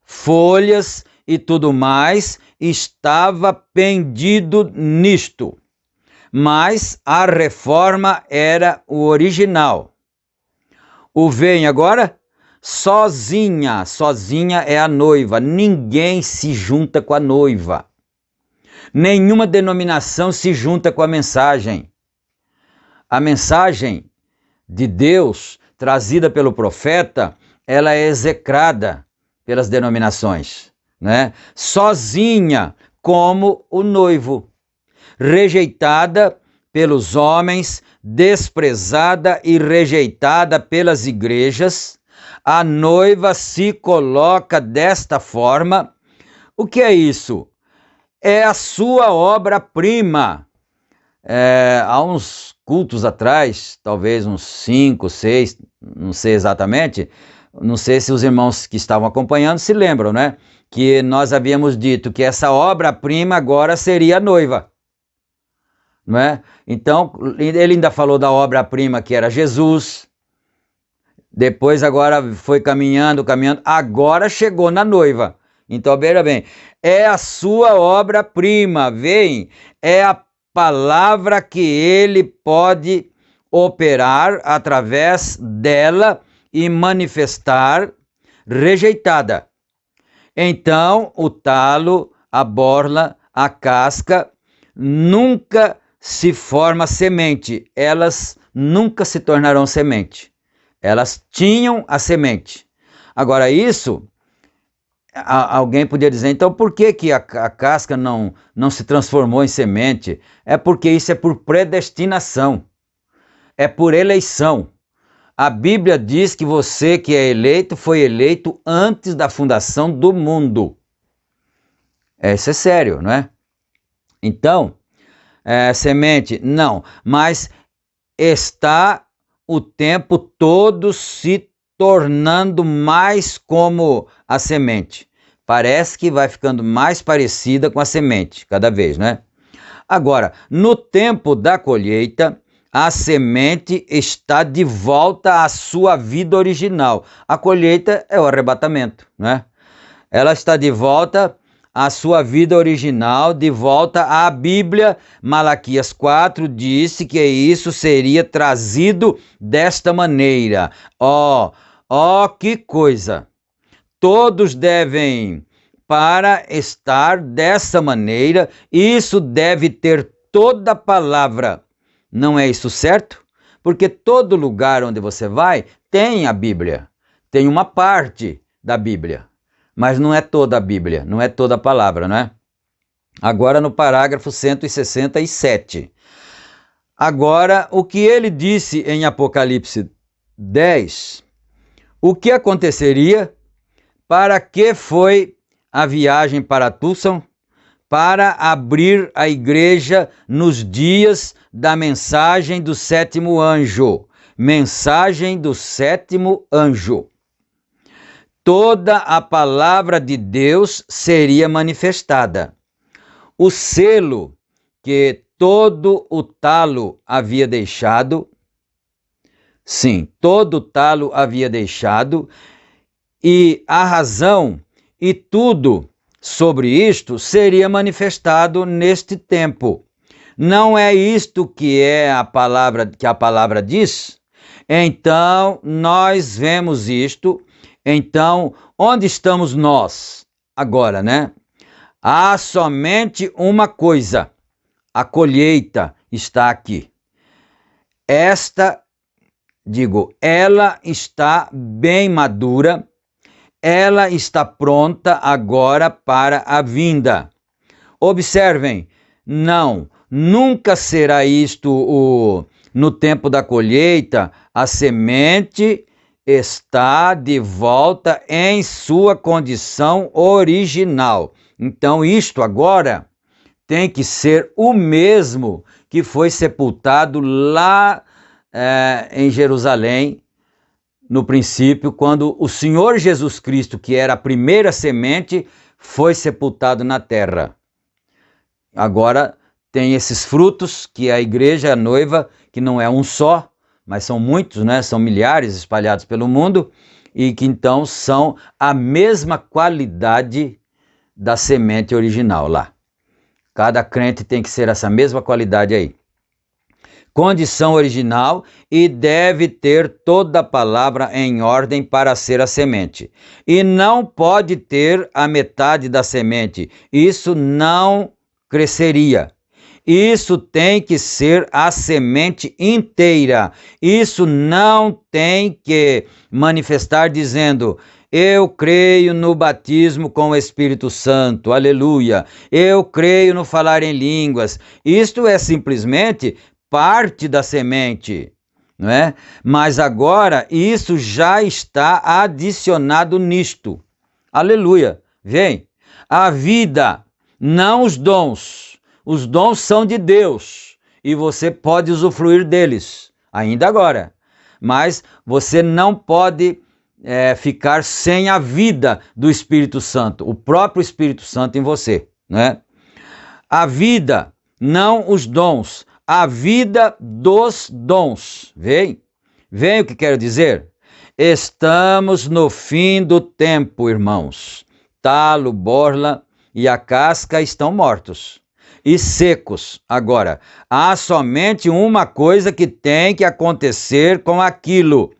folhas e tudo mais, estava pendido nisto. Mas a reforma era o original. O vem agora? Sozinha, sozinha é a noiva, ninguém se junta com a noiva. Nenhuma denominação se junta com a mensagem. A mensagem de Deus, trazida pelo profeta, ela é execrada pelas denominações, né? Sozinha como o noivo, rejeitada pelos homens, desprezada e rejeitada pelas igrejas, a noiva se coloca desta forma. O que é isso? É a sua obra-prima. Há uns cultos atrás, talvez uns 5, 6, não sei exatamente, não sei se os irmãos que estavam acompanhando se lembram, né? Que nós havíamos dito que essa obra-prima agora seria a noiva. Não é? Então, ele ainda falou da obra-prima que era Jesus, depois agora foi caminhando, agora chegou na noiva. Então, veja bem, é a sua obra-prima, veem? É a palavra que ele pode operar através dela e manifestar, rejeitada. Então, o talo, a borla, a casca, nunca se forma semente, elas nunca se tornarão semente. Elas tinham a semente. Agora isso, alguém podia dizer: então por que a casca não se transformou em semente? É porque isso é por predestinação, é por eleição. A Bíblia diz que você que é eleito, foi eleito antes da fundação do mundo. Isso é sério, não é? Então, semente, não, mas está o tempo todo se tornando mais como a semente. Parece que vai ficando mais parecida com a semente, cada vez, né? Agora, no tempo da colheita, a semente está de volta à sua vida original. A colheita é o arrebatamento, né? Ela está de volta à sua vida original, de volta à Bíblia. Malaquias 4 disse que isso seria trazido desta maneira. Que coisa! Todos devem para estar dessa maneira, isso deve ter toda a palavra. Não é isso certo? Porque todo lugar onde você vai tem a Bíblia, tem uma parte da Bíblia, mas não é toda a Bíblia, não é toda a palavra, não é? Agora no parágrafo 167. Agora, o que ele disse em Apocalipse 10, o que aconteceria, para que foi a viagem para Tucson? Para abrir a igreja nos dias da mensagem do sétimo anjo. Mensagem do sétimo anjo. Toda a palavra de Deus seria manifestada. O selo que todo o talo havia deixado, sim, todo o talo havia deixado, e a razão e tudo sobre isto seria manifestado neste tempo. Não é isto que a palavra diz? Então, nós vemos isto. Então, onde estamos nós agora, né? Há somente uma coisa. A colheita está aqui. Ela está bem madura. Ela está pronta agora para a vinda. Observem, nunca será isto no tempo da colheita. A semente está de volta em sua condição original. Então isto agora tem que ser o mesmo que foi sepultado lá em Jerusalém, no princípio, quando o Senhor Jesus Cristo, que era a primeira semente, foi sepultado na terra. Agora tem esses frutos que a igreja, a noiva, que não é um só, mas são muitos, né? São milhares espalhados pelo mundo, e que então são a mesma qualidade da semente original lá. Cada crente tem que ser essa mesma qualidade aí. Condição original, e deve ter toda a palavra em ordem para ser a semente. E não pode ter a metade da semente. Isso não cresceria. Isso tem que ser a semente inteira. Isso não tem que manifestar dizendo: eu creio no batismo com o Espírito Santo, aleluia. Eu creio no falar em línguas. Isto é simplesmente parte da semente, não é? Mas agora isso já está adicionado nisto. Aleluia. Vem. A vida, não os dons. Os dons são de Deus e você pode usufruir deles, ainda agora. Mas você não pode ficar sem a vida do Espírito Santo, o próprio Espírito Santo em você, não é? A vida, não os dons. A vida dos dons. Vem o que quero dizer? Estamos no fim do tempo, irmãos. Talo, borla e a casca estão mortos e secos. Agora, há somente uma coisa que tem que acontecer com aquilo: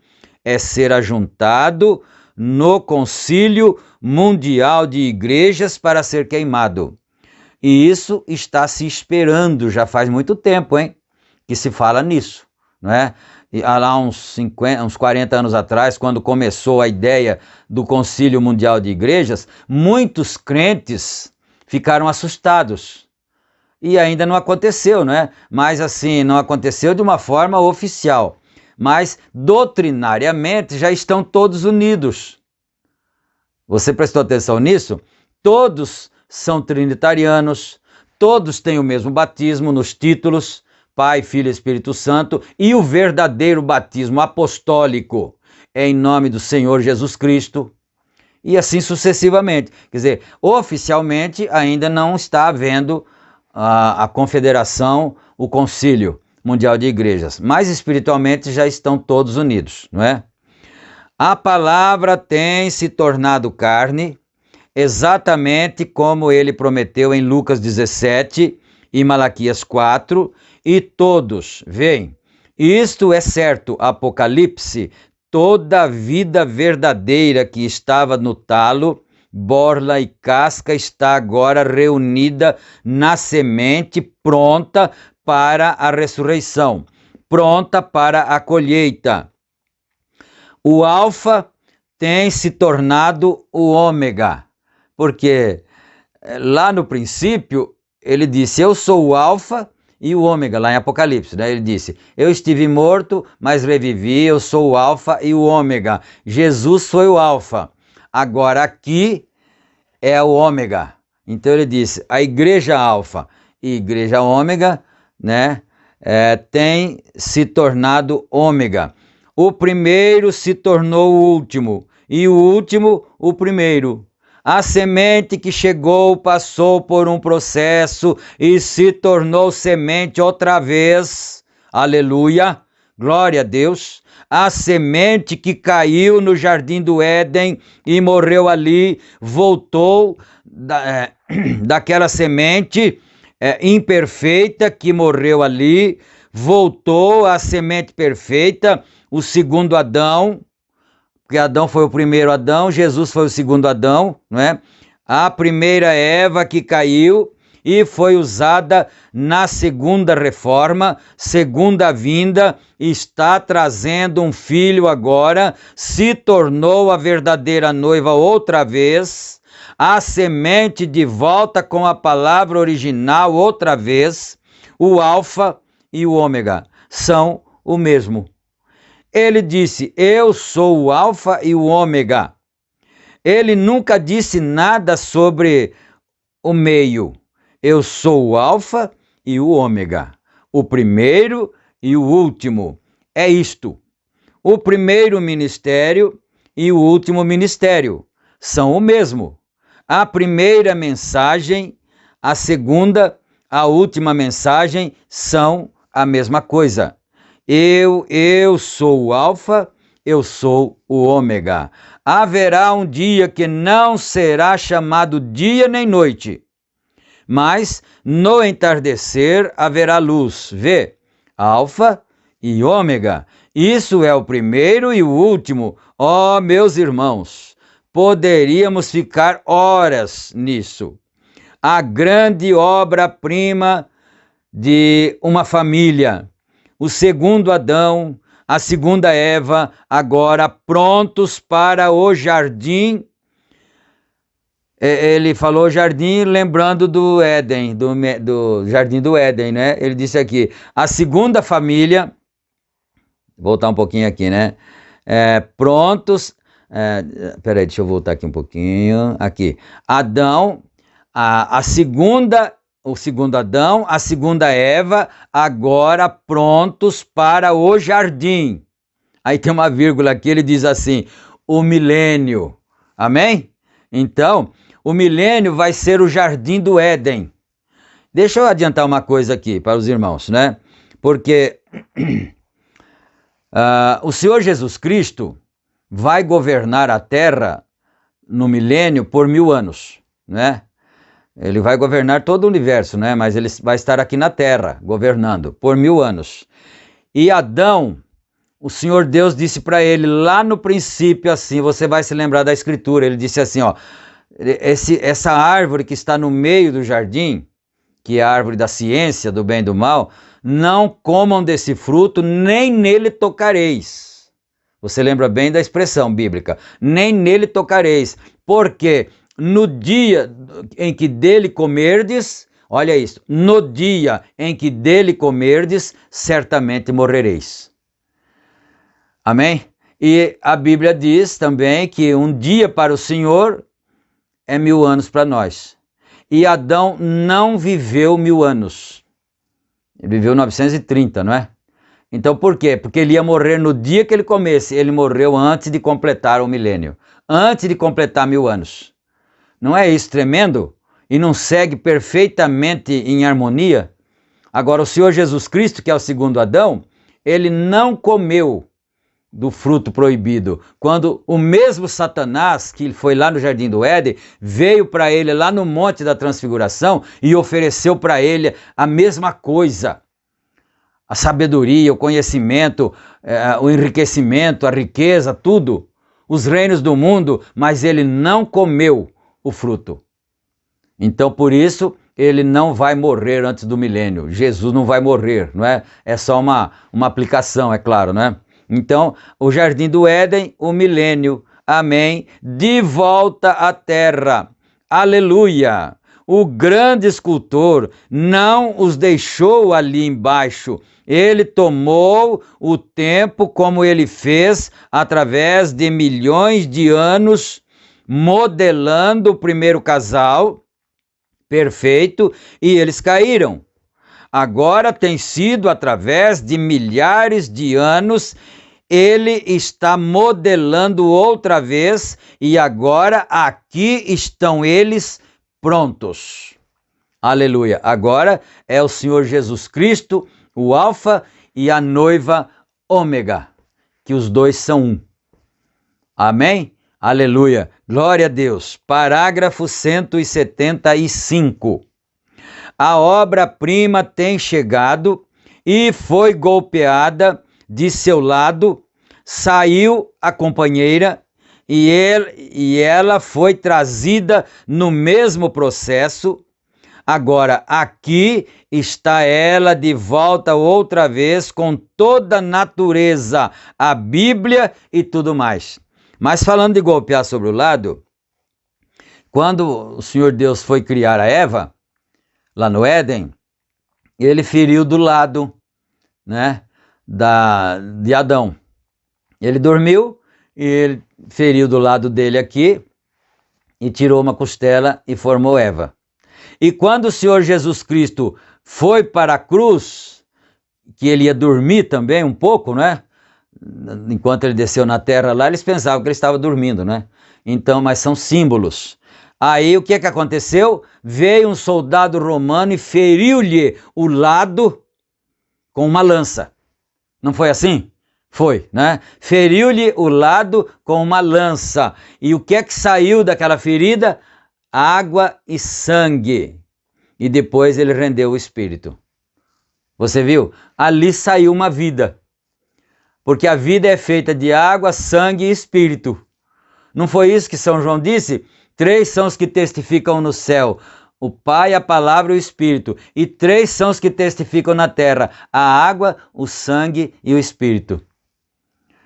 é ser ajuntado no Concílio Mundial de Igrejas para ser queimado. E isso está se esperando, já faz muito tempo, que se fala nisso, não é? E há lá uns 40 anos atrás, quando começou a ideia do Concílio Mundial de Igrejas, muitos crentes ficaram assustados. E ainda não aconteceu, não é? Mas assim, não aconteceu de uma forma oficial. Mas doutrinariamente já estão todos unidos. Você prestou atenção nisso? Todos são trinitarianos, todos têm o mesmo batismo nos títulos, Pai, Filho e Espírito Santo, e o verdadeiro batismo apostólico é em nome do Senhor Jesus Cristo, e assim sucessivamente. Quer dizer, oficialmente ainda não está havendo a confederação, o Concílio Mundial de Igrejas, mas espiritualmente já estão todos unidos, não é? A palavra tem se tornado carne exatamente como ele prometeu em Lucas 17 e Malaquias 4, e todos, veem, isto é certo, Apocalipse, toda a vida verdadeira que estava no talo, borla e casca está agora reunida na semente, pronta para a ressurreição, pronta para a colheita. O alfa tem se tornado o ômega, porque lá no princípio ele disse, eu sou o alfa e o ômega, lá em Apocalipse, né? Ele disse, eu estive morto, mas revivi, eu sou o alfa e o ômega. Jesus foi o alfa. Agora aqui é o ômega. Então ele disse, a igreja alfa e igreja ômega, né, tem se tornado ômega. O primeiro se tornou o último e o último o primeiro. A semente que chegou passou por um processo e se tornou semente outra vez. Aleluia! Glória a Deus! A semente que caiu no jardim do Éden e morreu ali, voltou daquela semente imperfeita que morreu ali, voltou à semente perfeita, o segundo Adão, porque Adão foi o primeiro Adão, Jesus foi o segundo Adão, não é? A primeira Eva que caiu e foi usada na segunda reforma, segunda vinda, está trazendo um filho agora, se tornou a verdadeira noiva outra vez, a semente de volta com a palavra original outra vez, o alfa e o ômega são o mesmo. Ele disse, eu sou o alfa e o ômega. Ele nunca disse nada sobre o meio. Eu sou o alfa e o ômega, o primeiro e o último. É isto. O primeiro ministério e o último ministério são o mesmo. A primeira mensagem, a segunda, a última mensagem são a mesma coisa. Eu sou o alfa, eu sou o ômega. Haverá um dia que não será chamado dia nem noite, mas no entardecer haverá luz. Vê, alfa e ômega. Isso é o primeiro e o último. Ó, meus irmãos, poderíamos ficar horas nisso. A grande obra-prima de uma família. O segundo Adão, a segunda Eva, agora prontos para o jardim. Ele falou jardim lembrando do Éden, do jardim do Éden, né? Ele disse aqui, a segunda família, voltar um pouquinho aqui, né? Prontos, peraí, deixa eu voltar aqui um pouquinho, aqui. Adão, o segundo Adão, a segunda Eva, agora prontos para o jardim. Aí tem uma vírgula aqui, ele diz assim, o milênio. Amém? Então, o milênio vai ser o jardim do Éden. Deixa eu adiantar uma coisa aqui para os irmãos, né? Porque o Senhor Jesus Cristo vai governar a terra no milênio por 1000 anos, né? Ele vai governar todo o universo, né? Mas ele vai estar aqui na terra, governando, por 1000 anos. E Adão, o Senhor Deus disse para ele, lá no princípio, assim, você vai se lembrar da Escritura, ele disse assim, ó, essa árvore que está no meio do jardim, que é a árvore da ciência, do bem e do mal, não comam desse fruto, nem nele tocareis. Você lembra bem da expressão bíblica, nem nele tocareis, porque no dia em que dele comerdes, olha isso, no dia em que dele comerdes, certamente morrereis. Amém? E a Bíblia diz também que um dia para o Senhor é 1000 anos para nós. E Adão não viveu 1000 anos. Ele viveu 930, não é? Então por quê? Porque ele ia morrer no dia que ele comesse. Ele morreu antes de completar o milênio. Antes de completar 1000 anos. Não é isso tremendo? E não segue perfeitamente em harmonia? Agora o Senhor Jesus Cristo, que é o segundo Adão, ele não comeu do fruto proibido, quando o mesmo Satanás, que foi lá no Jardim do Éden, veio para ele lá no Monte da Transfiguração e ofereceu para ele a mesma coisa. A sabedoria, o conhecimento, o enriquecimento, a riqueza, tudo, os reinos do mundo, mas ele não comeu o fruto. Então, por isso, ele não vai morrer antes do milênio. Jesus não vai morrer, não é? É só uma aplicação, é claro, não é? Então, o Jardim do Éden, o milênio, amém, de volta à terra, aleluia. O grande escultor não os deixou ali embaixo, ele tomou o tempo como ele fez através de milhões de anos, modelando o primeiro casal, perfeito, e eles caíram. Agora tem sido através de milhares de anos, ele está modelando outra vez e agora aqui estão eles prontos. Aleluia. Agora é o Senhor Jesus Cristo, o Alfa e a noiva Ômega, que os dois são um. Amém? Aleluia. Glória a Deus. Parágrafo 175. A obra-prima tem chegado e foi golpeada de seu lado, saiu a companheira e ela foi trazida no mesmo processo. Agora, aqui está ela de volta outra vez com toda a natureza, a Bíblia e tudo mais. Mas falando de golpear sobre o lado, quando o Senhor Deus foi criar a Eva, lá no Éden, ele feriu do lado, né, de Adão. Ele dormiu e ele feriu do lado dele aqui e tirou uma costela e formou Eva. E quando o Senhor Jesus Cristo foi para a cruz, que ele ia dormir também um pouco, né? Enquanto ele desceu na terra lá, eles pensavam que ele estava dormindo, né? Então, mas são símbolos. Aí o que aconteceu? Veio um soldado romano e feriu-lhe o lado com uma lança. Não foi assim? Foi, né? Feriu-lhe o lado com uma lança. E o que é que saiu daquela ferida? Água e sangue. E depois ele rendeu o espírito. Você viu? Ali saiu uma vida. Porque a vida é feita de água, sangue e espírito. Não foi isso que São João disse? 3 são os que testificam no céu: o Pai, a Palavra e o Espírito. E 3 são os que testificam na terra: a água, o sangue e o Espírito.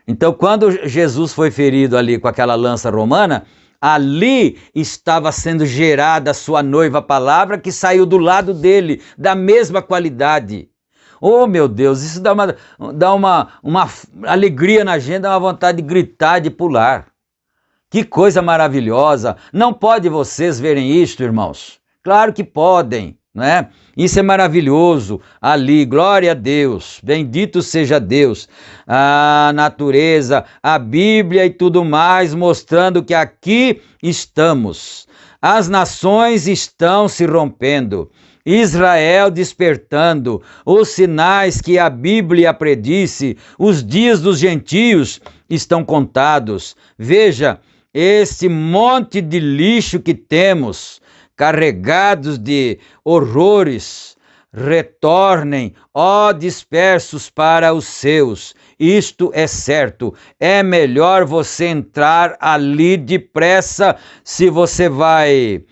Então, quando Jesus foi ferido ali com aquela lança romana, ali estava sendo gerada a sua noiva, a Palavra, que saiu do lado dele, da mesma qualidade. Oh, meu Deus, isso dá uma alegria na gente, dá uma vontade de gritar, de pular. Que coisa maravilhosa! Não pode vocês verem isto, irmãos? Claro que podem, não é? Isso é maravilhoso ali, glória a Deus, bendito seja Deus. A natureza, a Bíblia e tudo mais, mostrando que aqui estamos. As nações estão se rompendo. Israel despertando, os sinais que a Bíblia predisse, os dias dos gentios estão contados. Veja, esse monte de lixo que temos, carregados de horrores, retornem, ó dispersos para os seus. Isto é certo, é melhor você entrar ali depressa se você vai.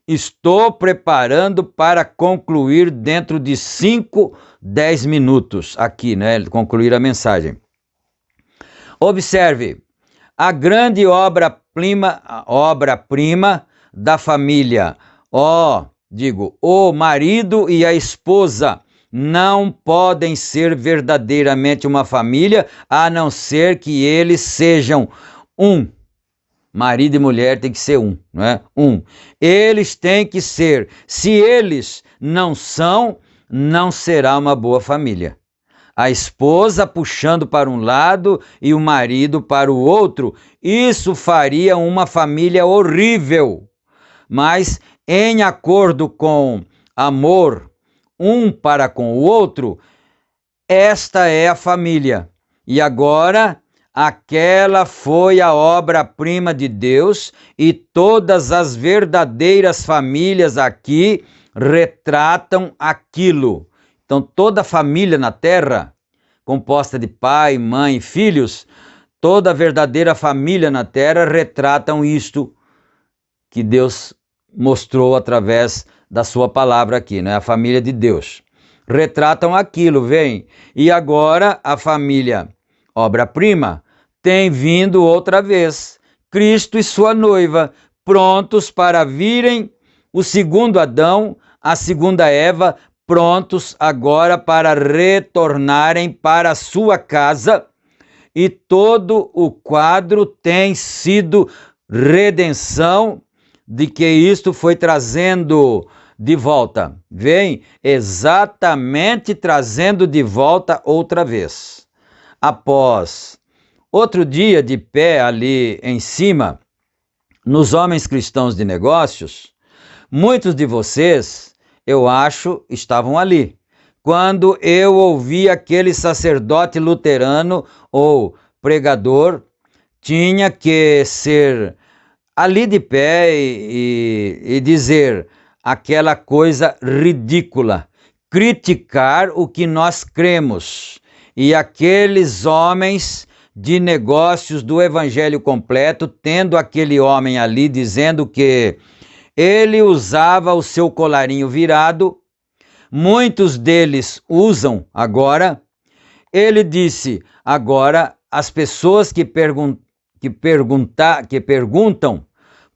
Estou preparando para concluir dentro de 5, 10 minutos aqui, né? Concluir a mensagem. Observe, a grande obra-prima da família. O marido e a esposa não podem ser verdadeiramente uma família, a não ser que eles sejam um. Marido e mulher tem que ser um, não é? Um. Eles têm que ser. Se eles não são, não será uma boa família. A esposa puxando para um lado e o marido para o outro, isso faria uma família horrível. Mas em acordo com amor um para com o outro, esta é a família. E agora aquela foi a obra-prima de Deus e todas as verdadeiras famílias aqui retratam aquilo. Então, toda família na terra, composta de pai, mãe e filhos, toda a verdadeira família na terra retratam isto que Deus mostrou através da sua palavra aqui, né? A família de Deus. Retratam aquilo, vem. E agora a família obra-prima tem vindo outra vez. Cristo e sua noiva, prontos para virem o segundo Adão, a segunda Eva, prontos agora para retornarem para a sua casa. E todo o quadro tem sido redenção, de que isto foi trazendo de volta. Vem exatamente trazendo de volta outra vez. Após outro dia de pé ali em cima, nos homens cristãos de negócios, muitos de vocês, eu acho, estavam ali. Quando eu ouvi aquele sacerdote luterano ou pregador, tinha que ser ali de pé e dizer aquela coisa ridícula, criticar o que nós cremos. E aqueles homens de negócios do Evangelho completo, tendo aquele homem ali dizendo que ele usava o seu colarinho virado, muitos deles usam agora. Ele disse, agora as pessoas que perguntam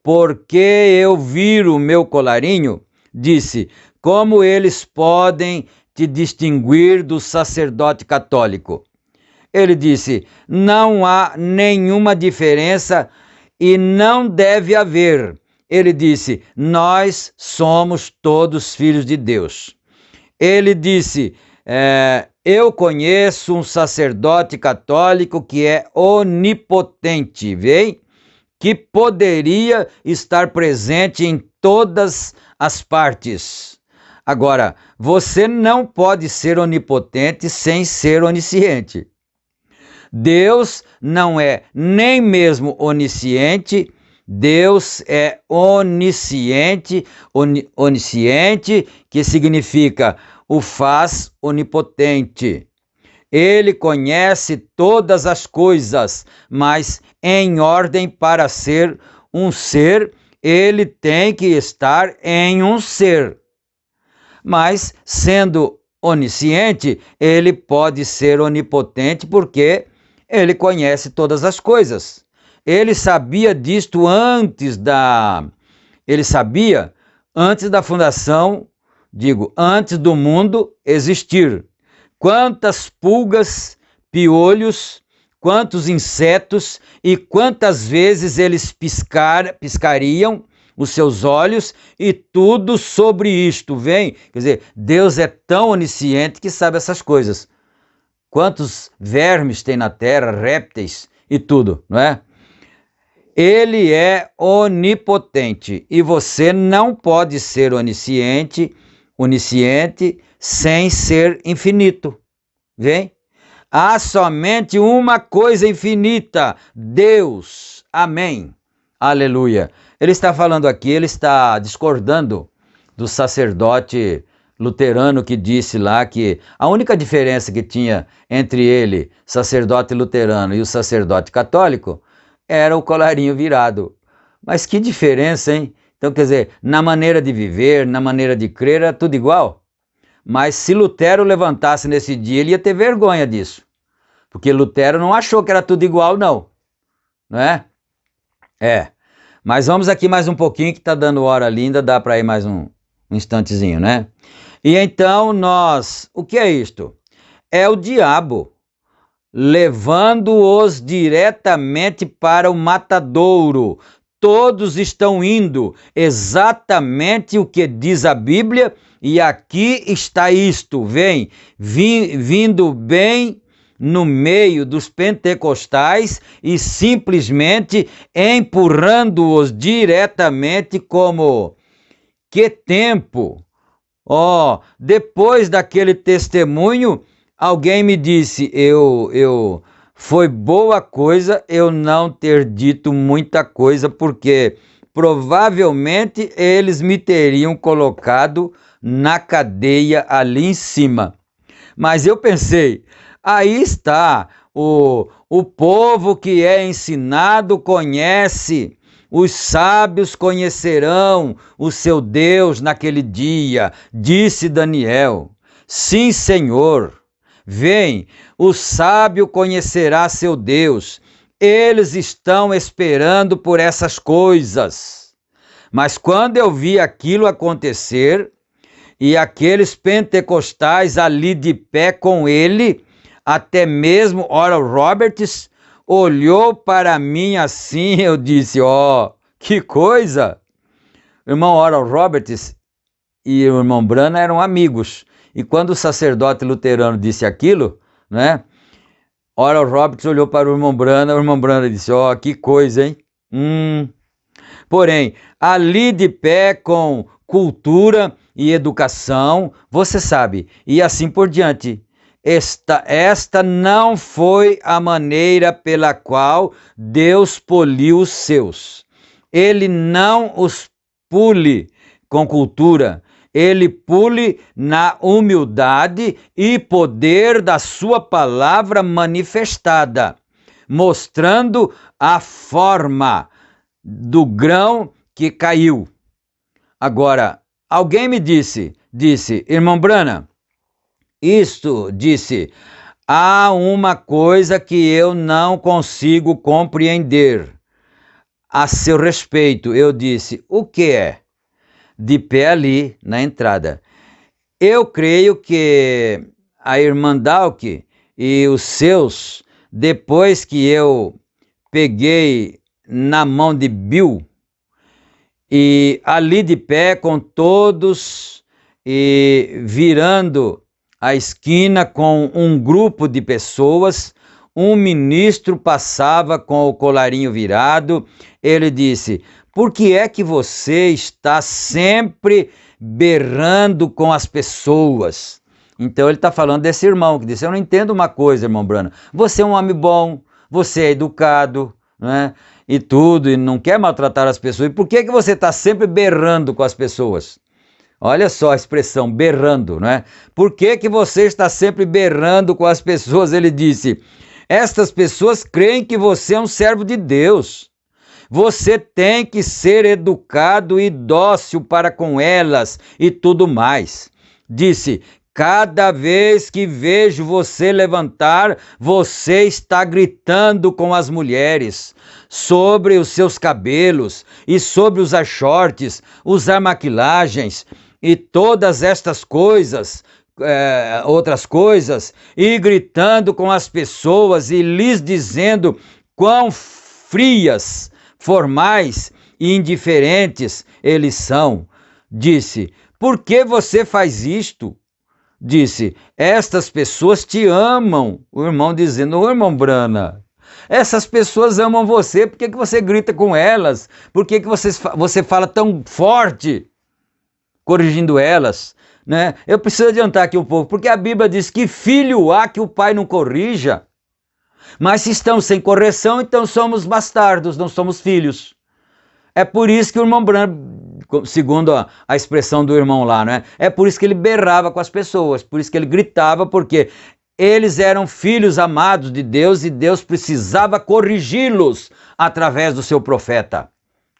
por que eu viro o meu colarinho, disse, como eles podem te distinguir do sacerdote católico? Ele disse, não há nenhuma diferença e não deve haver. Ele disse, nós somos todos filhos de Deus. Ele disse, eu conheço um sacerdote católico que é onipotente, vem? Que poderia estar presente em todas as partes. Agora, você não pode ser onipotente sem ser onisciente. Deus não é nem mesmo onisciente, Deus é onisciente, onisciente, que significa o faz onipotente. Ele conhece todas as coisas, mas em ordem para ser um ser, ele tem que estar em um ser. Mas, sendo onisciente, ele pode ser onipotente porque ele conhece todas as coisas. Ele sabia disto antes da fundação, antes do mundo existir. Quantas pulgas, piolhos, quantos insetos e quantas vezes eles piscariam os seus olhos e tudo sobre isto, vem? Quer dizer, Deus é tão onisciente que sabe essas coisas. Quantos vermes tem na terra, répteis e tudo, não é? Ele é onipotente e você não pode ser onisciente sem ser infinito. Vem? Há somente uma coisa infinita, Deus. Amém. Aleluia. Ele está falando aqui, ele está discordando do sacerdote luterano que disse lá que a única diferença que tinha entre ele, sacerdote luterano, e o sacerdote católico, era o colarinho virado. Mas que diferença, hein? Então, quer dizer, na maneira de viver, na maneira de crer, era tudo igual. Mas se Lutero levantasse nesse dia, ele ia ter vergonha disso. Porque Lutero não achou que era tudo igual, não. Não é? Mas vamos aqui mais um pouquinho, que está dando hora ali, ainda dá para ir mais um instantezinho, né? E então o que é isto? É o diabo levando-os diretamente para o matadouro. Todos estão indo exatamente o que diz a Bíblia, e aqui está isto, vindo bem no meio dos pentecostais e simplesmente empurrando-os diretamente como que tempo. Depois daquele testemunho, alguém me disse, eu Foi boa coisa eu não ter dito muita coisa, porque provavelmente eles me teriam colocado na cadeia ali em cima. Mas eu pensei, aí está, o povo que é ensinado conhece, os sábios conhecerão o seu Deus naquele dia, disse Daniel. Sim, Senhor, vem, o sábio conhecerá seu Deus, eles estão esperando por essas coisas. Mas quando eu vi aquilo acontecer, e aqueles pentecostais ali de pé com ele, até mesmo Oral Roberts, olhou para mim assim, eu disse, ó, que coisa! O irmão Oral Roberts e o irmão Branham eram amigos, e quando o sacerdote luterano disse aquilo, né, Oral Roberts olhou para o irmão Branham disse, ó, que coisa, hein? Porém, ali de pé com cultura e educação, você sabe, e assim por diante. Esta não foi a maneira pela qual Deus poliu os seus. Ele não os pule com cultura, ele pule na humildade e poder da sua palavra manifestada, mostrando a forma do grão que caiu. Agora, alguém me disse, irmão Branham, há uma coisa que eu não consigo compreender a seu respeito. Eu disse, o que é? De pé ali na entrada. Eu creio que a irmã Dalke e os seus, depois que eu peguei na mão de Bill, e ali de pé com todos, e virando a esquina com um grupo de pessoas, um ministro passava com o colarinho virado, ele disse, por que é que você está sempre berrando com as pessoas? Então ele está falando desse irmão, que disse, eu não entendo uma coisa, irmão Branham, você é um homem bom, você é educado, né? E tudo, e não quer maltratar as pessoas, e por que você está sempre berrando com as pessoas? Olha só a expressão, berrando, né? Por que você está sempre berrando com as pessoas? Ele disse, estas pessoas creem que você é um servo de Deus. Você tem que ser educado e dócil para com elas e tudo mais. Disse, cada vez que vejo você levantar, você está gritando com as mulheres sobre os seus cabelos e sobre usar shorts, usar maquilagens e todas estas coisas, outras coisas, e gritando com as pessoas e lhes dizendo quão frias, formais e indiferentes eles são. Disse, por que você faz isto? Disse, estas pessoas te amam. O irmão dizendo, ô irmão Branham, essas pessoas amam você, por que você grita com elas? Por que você fala tão forte, corrigindo elas? Né? Eu preciso adiantar aqui um pouco, porque a Bíblia diz que filho há que o pai não corrija. Mas se estamos sem correção, então somos bastardos, não somos filhos. É por isso que o irmão Branham, segundo a expressão do irmão lá, né? É por isso que ele berrava com as pessoas, por isso que ele gritava, porque eles eram filhos amados de Deus e Deus precisava corrigi-los através do seu profeta.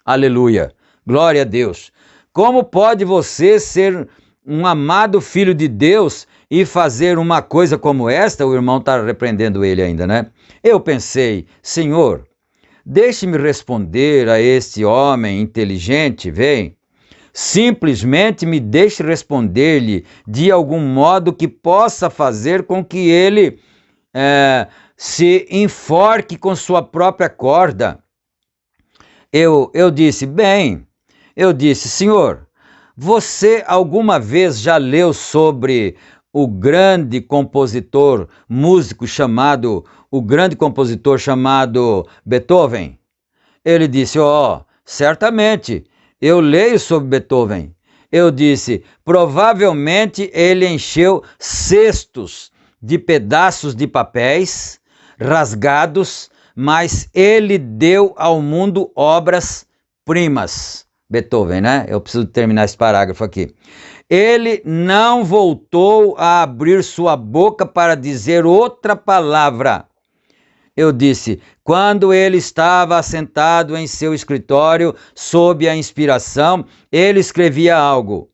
Aleluia, glória a Deus. Como pode você ser um amado filho de Deus e fazer uma coisa como esta? O irmão está repreendendo ele ainda, né? Eu pensei, Senhor, deixe-me responder a este homem inteligente, vem. Simplesmente me deixe responder-lhe de algum modo que possa fazer com que ele se enforque com sua própria corda. Eu disse, Senhor, você alguma vez já leu sobre o grande compositor, o grande compositor chamado Beethoven? Ele disse, certamente, eu leio sobre Beethoven. Eu disse, provavelmente ele encheu cestos de pedaços de papéis, rasgados, mas ele deu ao mundo obras-primas. Beethoven, né? Eu preciso terminar esse parágrafo aqui. Ele não voltou a abrir sua boca para dizer outra palavra. Eu disse, quando ele estava assentado em seu escritório, sob a inspiração, ele escrevia algo.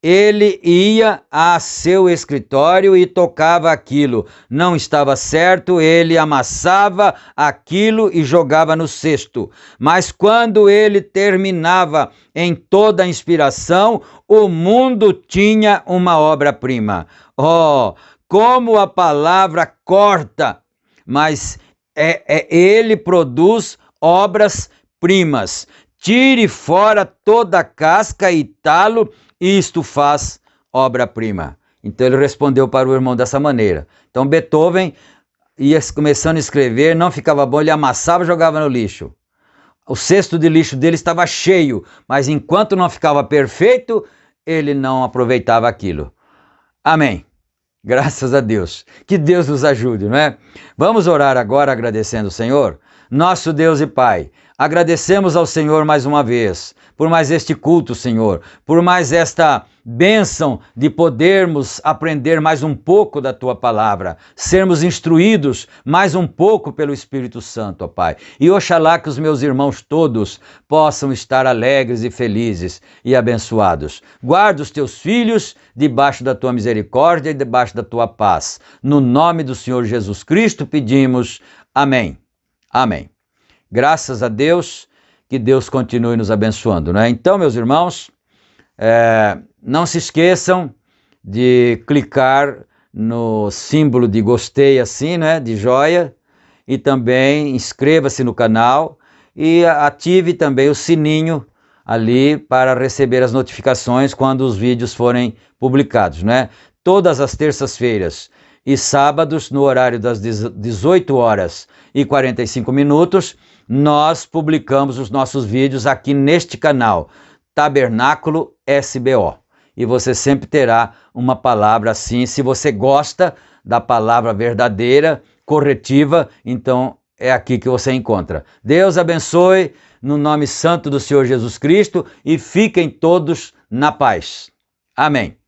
Ele ia a seu escritório e tocava aquilo. Não estava certo, ele amassava aquilo e jogava no cesto. Mas quando ele terminava em toda a inspiração, o mundo tinha uma obra-prima. Oh, como a palavra corta, mas ele produz obras-primas. Tire fora toda a casca e talo, isto faz obra-prima. Então ele respondeu para o irmão dessa maneira. Então Beethoven ia começando a escrever, não ficava bom, ele amassava e jogava no lixo. O cesto de lixo dele estava cheio, mas enquanto não ficava perfeito, ele não aproveitava aquilo. Amém. Graças a Deus. Que Deus nos ajude, não é? Vamos orar agora agradecendo o Senhor? Nosso Deus e Pai, agradecemos ao Senhor mais uma vez, por mais este culto, Senhor, por mais esta bênção de podermos aprender mais um pouco da Tua Palavra, sermos instruídos mais um pouco pelo Espírito Santo, ó Pai. E oxalá que os meus irmãos todos possam estar alegres e felizes e abençoados. Guarda os Teus filhos debaixo da Tua misericórdia e debaixo da Tua paz. No nome do Senhor Jesus Cristo pedimos. Amém. Amém. Graças a Deus, que Deus continue nos abençoando, né? Então, meus irmãos, não se esqueçam de clicar no símbolo de gostei assim, né? De joia, e também inscreva-se no canal e ative também o sininho ali para receber as notificações quando os vídeos forem publicados, né? Todas as terças-feiras e sábados, no horário das 18h45, nós publicamos os nossos vídeos aqui neste canal, Tabernáculo SBO. E você sempre terá uma palavra assim, se você gosta da palavra verdadeira, corretiva, então é aqui que você encontra. Deus abençoe, no nome santo do Senhor Jesus Cristo, e fiquem todos na paz. Amém.